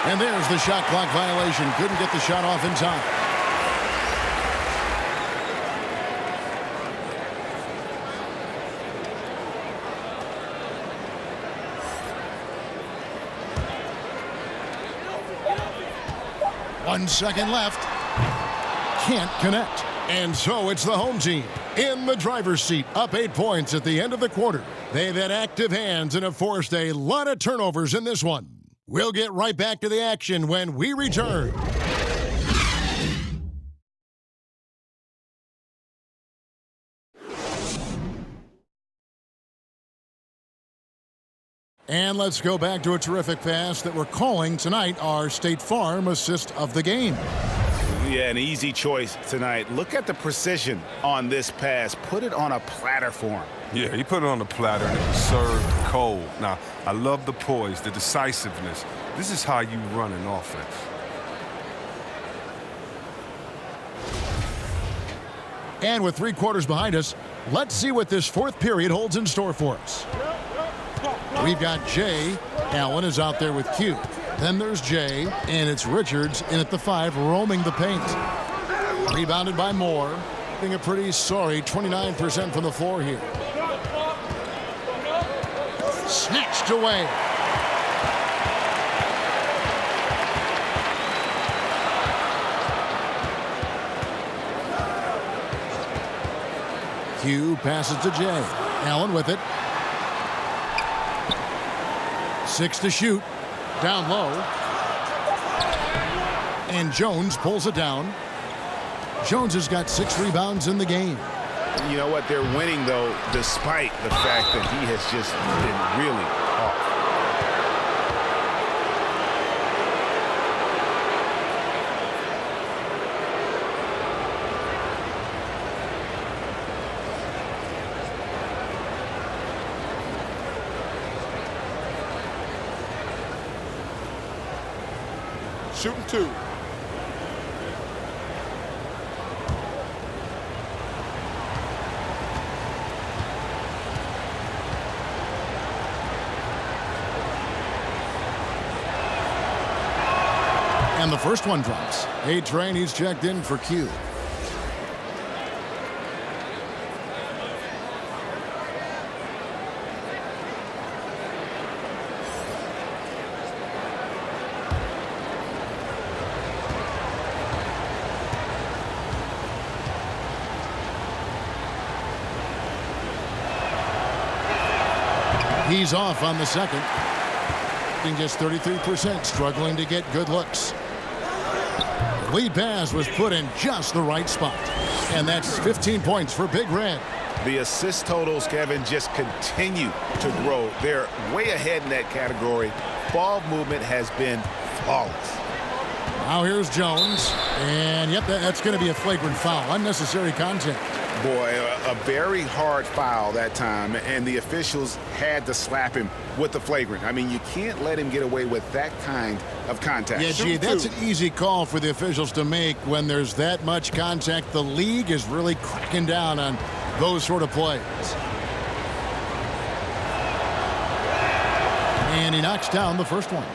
And there's the shot clock violation. Couldn't get the shot off in time. One second left. Can't connect. And so it's the home team in the driver's seat, up 8 points at the end of the quarter. They've had active hands and have forced a lot of turnovers in this one. We'll get right back to the action when we return. And let's go back to a terrific pass that we're calling tonight our State Farm assist of the game. Yeah, an easy choice tonight. Look at the precision on this pass. Put it on a platter for him. Yeah, he put it on the platter and it was served cold. Now, I love the poise, the decisiveness. This is how you run an offense. And with 3 quarters behind us, let's see what this fourth period holds in store for us. We've got Jay. Allen is out there with Q. Then there's Jay, and it's Richards in at the 5, roaming the paint. Rebounded by Moore. Being a pretty sorry 29% from the floor here. Snatched away. Q passes to Jay. Allen with it. 6 to shoot. Down low. And Jones pulls it down. Jones has got 6 rebounds in the game. You know what? They're winning, though, despite the fact that he has just been really off. Shooting 2. And the first one drops. A-Train, he's checked in for Q. He's off on the second. Just 33%, struggling to get good looks. Lead pass was put in just the right spot. And that's 15 points for Big Red. The assist totals, Kevin, just continue to grow. They're way ahead in that category. Ball movement has been flawless. Now here's Jones. And, yep, that's going to be a flagrant foul. Unnecessary contact. Boy, a very hard foul that time, and the officials had to slap him with the flagrant. I mean, you can't let him get away with that kind of contact. Yeah, gee, that's an easy call for the officials to make when there's that much contact. The league is really cracking down on those sort of plays. And he knocks down the first one.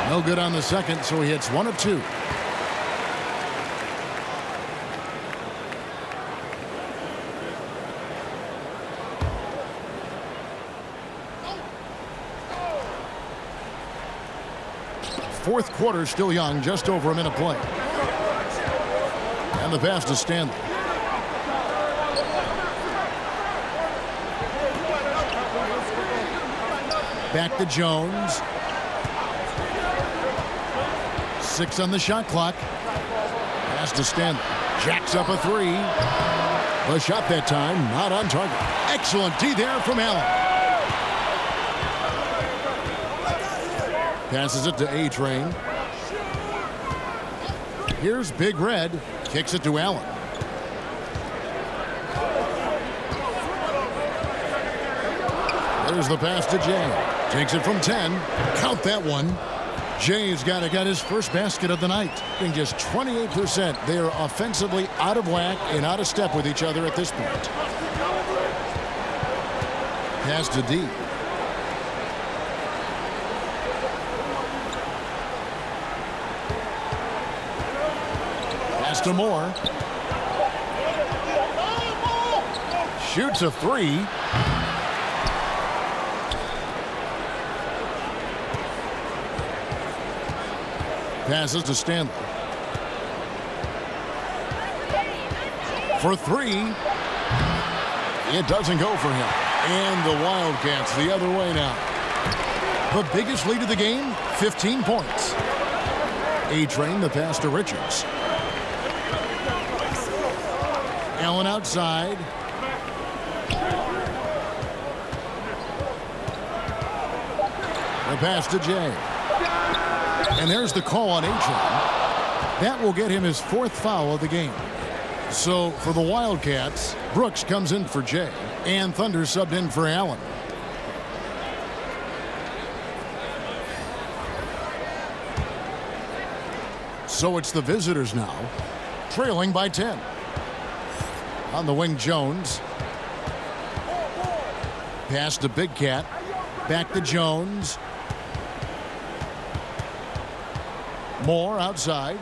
No good on the second, so he hits 1 of 2. Fourth quarter still young, just over a minute play. And the pass to Stanley. Back to Jones. 6 on the shot clock. Pass to Stanley. Jacks up a 3. The shot that time not on target. Excellent D there from Allen. Passes it to A-Train. Here's Big Red. Kicks it to Allen. There's the pass to Jay. Takes it from 10. Count that one. Jay's got his first basket of the night. Being just 28%. They are offensively out of whack and out of step with each other at this point. Pass to D. Pass to Moore. Shoots a 3. Passes to Stanley. For 3. It doesn't go for him. And the Wildcats the other way now. The biggest lead of the game, 15 points. A-Train, the pass to Richards. Allen outside. The pass to Jay. And there's the call on A-Train. That will get him his 4th foul of the game. So for the Wildcats, Brooks comes in for Jay, and Thunder subbed in for Allen. So it's the visitors now, trailing by 10. On the wing, Jones. Pass to Big Cat. Back to Jones. Moore outside.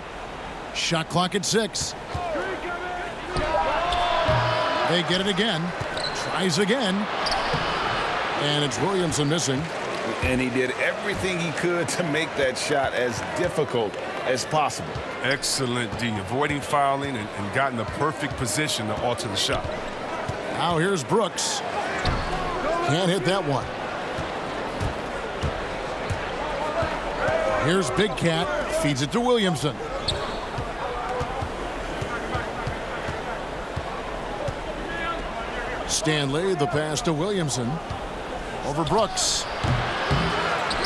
Shot clock at 6. They get it again. Tries again. And it's Williamson missing. And he did everything he could to make that shot as difficult as possible. Excellent D, avoiding fouling and gotten the perfect position to alter the shot. Now here's Brooks. Can't hit that one. Here's Big Cat. Feeds it to Williamson. Stanley, the pass to Williamson. Over Brooks.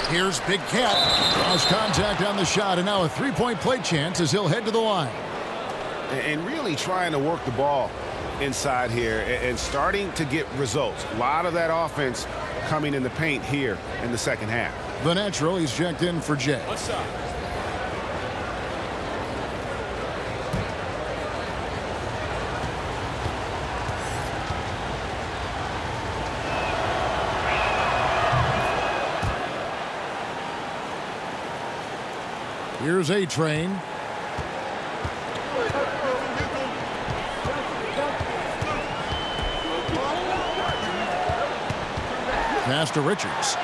Here's Big Cat. Has contact on the shot, and now a three-point play chance as he'll head to the line. And really trying to work the ball inside here and starting to get results. A lot of that offense coming in the paint here in the second half. The natural, he's checked in for Jay. Here's A-Train. Pass to Richards.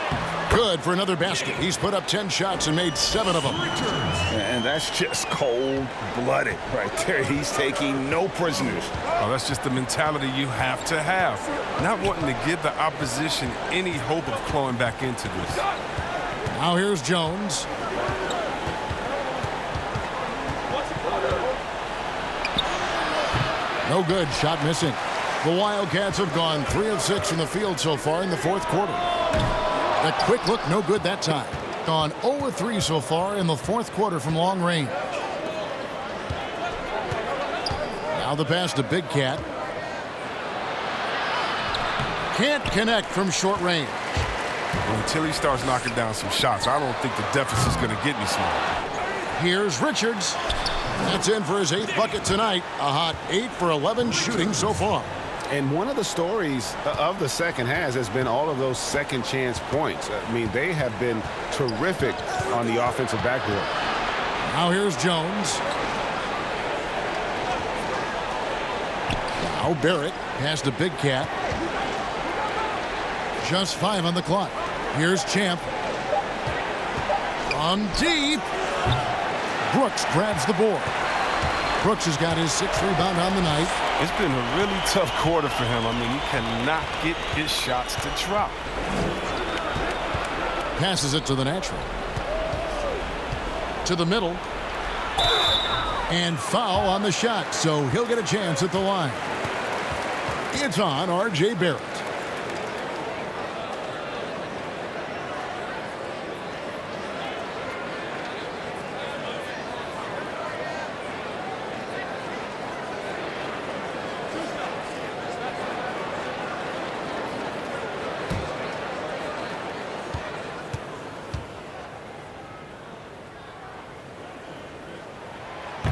Good for another basket. He's put up 10 shots and made 7 of them. And that's just cold-blooded right there. He's taking no prisoners. Oh, that's just the mentality you have to have. Not wanting to give the opposition any hope of clawing back into this. Now here's Jones. No good. Shot missing. The Wildcats have gone 3 of 6 from the field so far in the fourth quarter. The quick look, no good that time. Gone 0 of 3 so far in the fourth quarter from long range. Now the pass to Big Cat. Can't connect from short range. Well, until he starts knocking down some shots, I don't think the deficit's going to get any smaller. Here's Richards. That's in for his 8th bucket tonight. A hot 8 for 11 shooting so far. And one of the stories of the second half has been all of those second chance points. I mean, they have been terrific on the offensive backboard. Now here's Jones. Now Barrett pass to Big Cat. Just 5 on the clock. Here's Champ. From deep. Brooks grabs the board. Brooks has got his 6th rebound on the night. It's been a really tough quarter for him. I mean, he cannot get his shots to drop. Passes it to the natural. To the middle. And foul on the shot, so he'll get a chance at the line. It's on R.J. Barrett.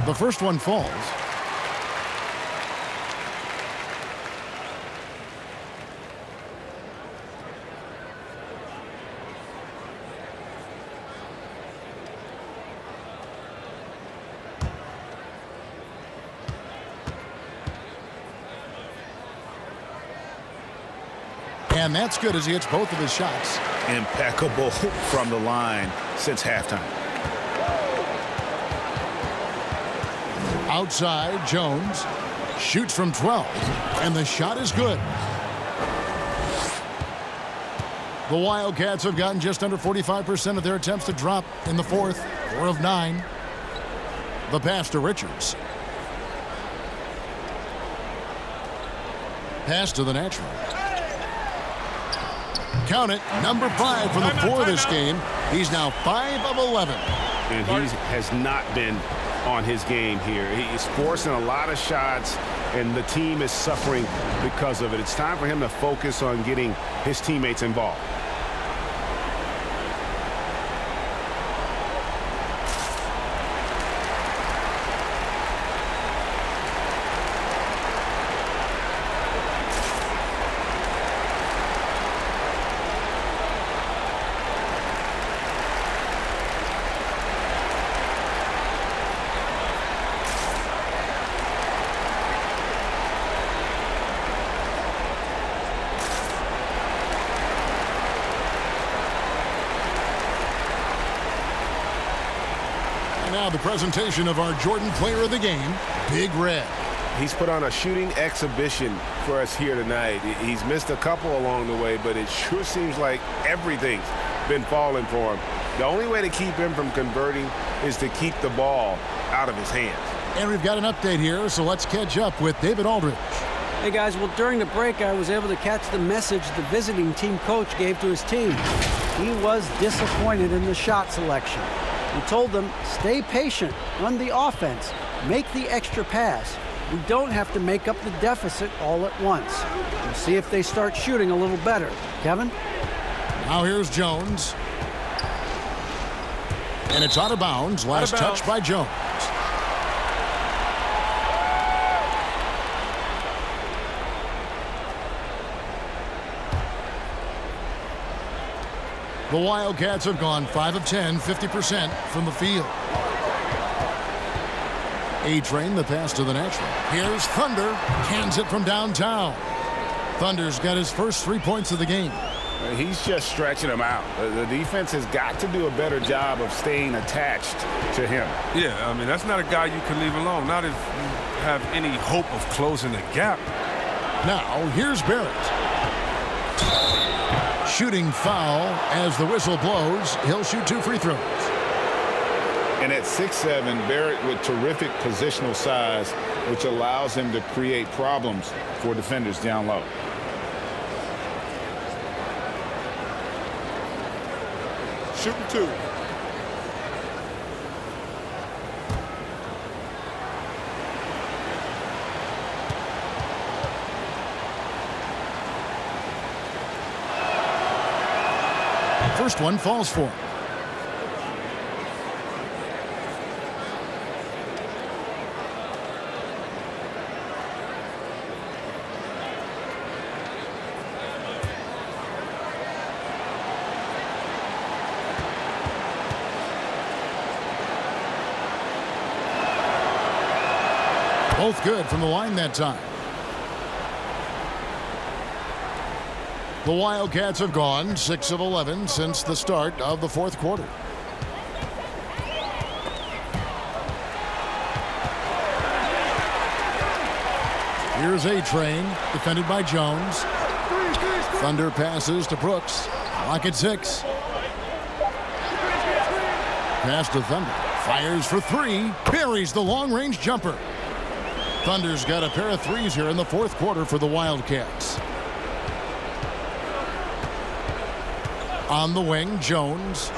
The first one falls. And that's good as he hits both of his shots. Impeccable from the line since halftime. Outside, Jones shoots from 12, and the shot is good. The Wildcats have gotten just under 45% of their attempts to drop in the fourth, 4 of 9. The pass to Richards. Pass to the natural. Count it, number 5 for the 4 this game. He's now 5 of 11. And he has not been on his game here. He's forcing a lot of shots, and the team is suffering because of it. It's time for him to focus on getting his teammates involved. now the presentation of our Jordan Player of the Game, Big Red. He's put on a shooting exhibition for us here tonight. He's missed a couple along the way, but it sure seems like everything's been falling for him. The only way to keep him from converting is to keep the ball out of his hands. And we've got an update here, so let's catch up with David Aldridge. Hey guys, well during the break I was able to catch the message the visiting team coach gave to his team. He was disappointed in the shot selection. He told them, stay patient, run the offense, make the extra pass. We don't have to make up the deficit all at once. We'll see if they start shooting a little better. Kevin? Now here's Jones. And it's out of bounds. Last touch by Jones. The Wildcats have gone 5 of 10, 50% from the field. A-Train, the pass to the natural. Here's Thunder. Cans it from downtown. Thunder's got his first 3 points of the game. He's just stretching him out. The defense has got to do a better job of staying attached to him. Yeah, I mean, that's not a guy you can leave alone. Not if you have any hope of closing the gap. Now, here's Barrett. Shooting foul as the whistle blows. He'll shoot 2 free throws. And at 6'7", Barrett with terrific positional size, which allows him to create problems for defenders down low. Shooting 2. First one falls for him. Both good from the line that time. The Wildcats have gone 6 of 11 since the start of the fourth quarter. Here's A-Train, defended by Jones. Thunder passes to Brooks. Lock at 6. Pass to Thunder. Fires for 3. Buries the long-range jumper. Thunder's got a pair of threes here in the fourth quarter for the Wildcats. On the wing, Jones.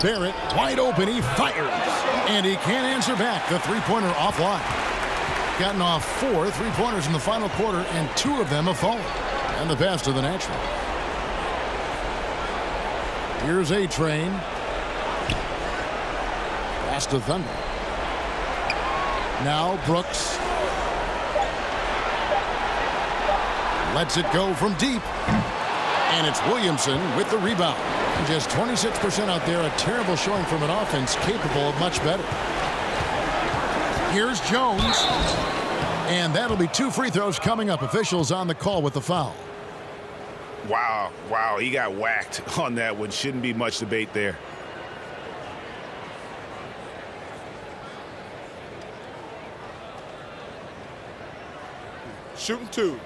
Barrett, wide open, he fires. And he can't answer back. The three-pointer offline. Gotten off 4 three-pointers in the final quarter, and 2 of them have fallen. And the pass to the natural. Here's A-Train. Pass to Thunder. Now Brooks. Lets it go from deep. And it's Williamson with the rebound. Just 26% out there. A terrible showing from an offense capable of much better. Here's Jones. And that'll be 2 free throws coming up. Officials on the call with the foul. Wow, he got whacked on that one. Shouldn't be much debate there. Shooting 2.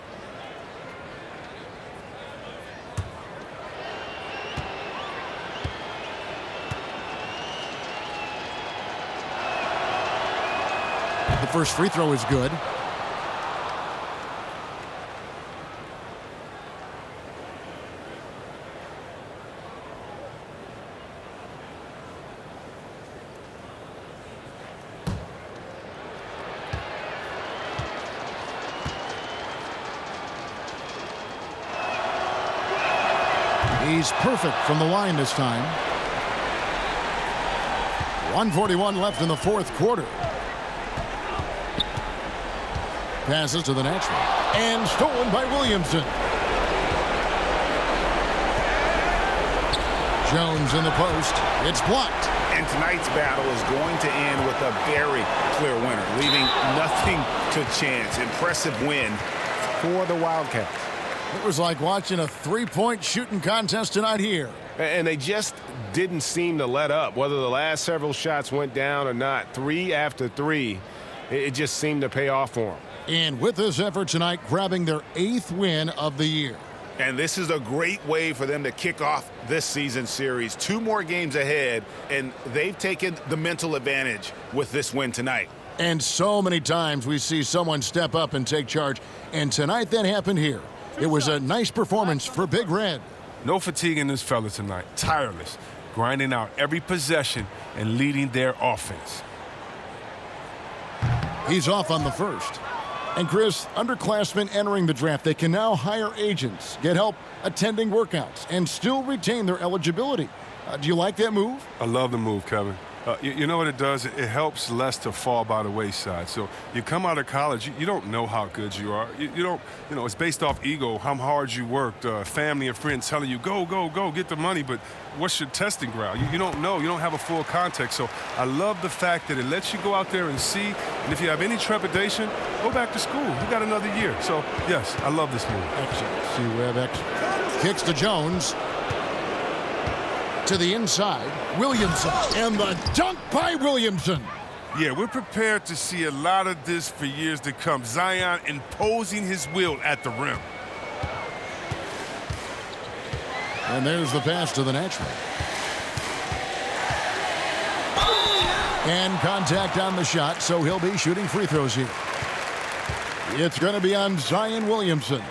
The first free throw is good. He's perfect from the line this time. 1:41 left in the fourth quarter. Passes to the natural. And stolen by Williamson. Jones in the post. It's blocked. And tonight's battle is going to end with a very clear winner, leaving nothing to chance. Impressive win for the Wildcats. It was like watching a three-point shooting contest tonight here. And they just didn't seem to let up. Whether the last several shots went down or not, 3 after 3, it just seemed to pay off for them. And with this effort tonight, grabbing their 8th win of the year. And this is a great way for them to kick off this season series. 2 more games ahead, and they've taken the mental advantage with this win tonight. And so many times we see someone step up and take charge. And tonight that happened here. It was a nice performance for Big Red. No fatigue in this fella tonight. Tireless, grinding out every possession and leading their offense. He's off on the first. And Chris, underclassmen entering the draft, they can now hire agents, get help attending workouts, and still retain their eligibility. Do you like that move? I love the move, Kevin. You know what it does? It helps less to fall by the wayside. So you come out of college, you don't know how good you are. You don't, it's based off ego, how hard you worked, family and friends telling you, go, get the money. But what's your testing ground? You don't know. You don't have a full context. So I love the fact that it lets you go out there and see. And if you have any trepidation, go back to school. You got another year. So, yes, I love this move. Excellent. See Webb kicks to Jones. To the inside, Williamson, and the dunk by Williamson. Yeah, we're prepared to see a lot of this for years to come. Zion imposing his will at the rim. And there's the pass to the natural. And contact on the shot, so he'll be shooting free throws here. It's going to be on Zion Williamson.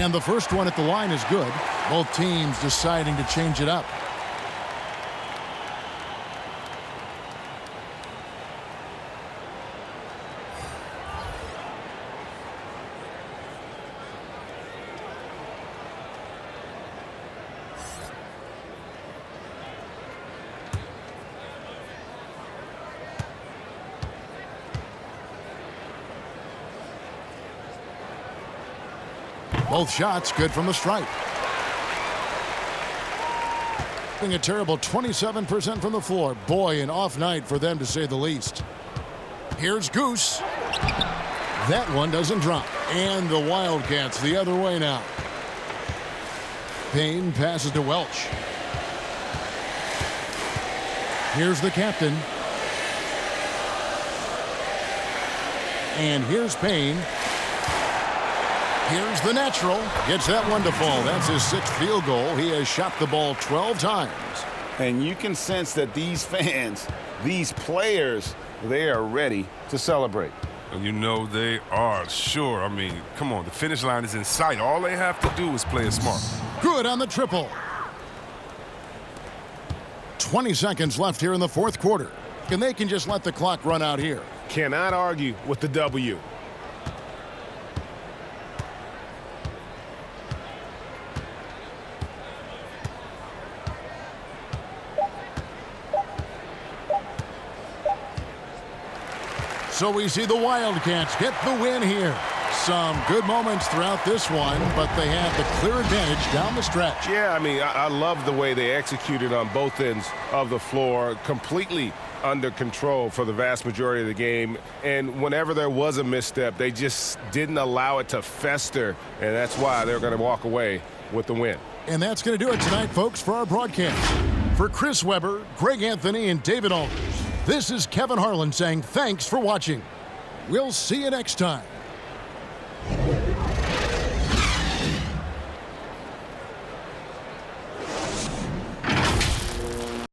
And the first one at the line is good. Both teams deciding to change it up. Both shots good from the stripe. A terrible 27% from the floor. Boy, an off night for them to say the least. Here's Goose. That one doesn't drop. And the Wildcats the other way now. Payne passes to Welch. Here's the captain. And here's Payne. Here's the natural. Gets that one to fall. That's his 6th field goal. He has shot the ball 12 times. And you can sense that these fans, these players, they are ready to celebrate. And you know they are, sure. I mean, come on, the finish line is in sight. All they have to do is play it smart. Good on the triple. 20 seconds left here in the 4th quarter. And they can just let the clock run out here. Cannot argue with the W. So we see the Wildcats get the win here. Some good moments throughout this one, but they have the clear advantage down the stretch. Yeah, I mean, I love the way they executed on both ends of the floor, completely under control for the vast majority of the game. And whenever there was a misstep, they just didn't allow it to fester, and that's why they're going to walk away with the win. And that's going to do it tonight, folks, for our broadcast. For Chris Webber, Greg Anthony, and David Alders, this is Kevin Harlan saying thanks for watching. We'll see you next time.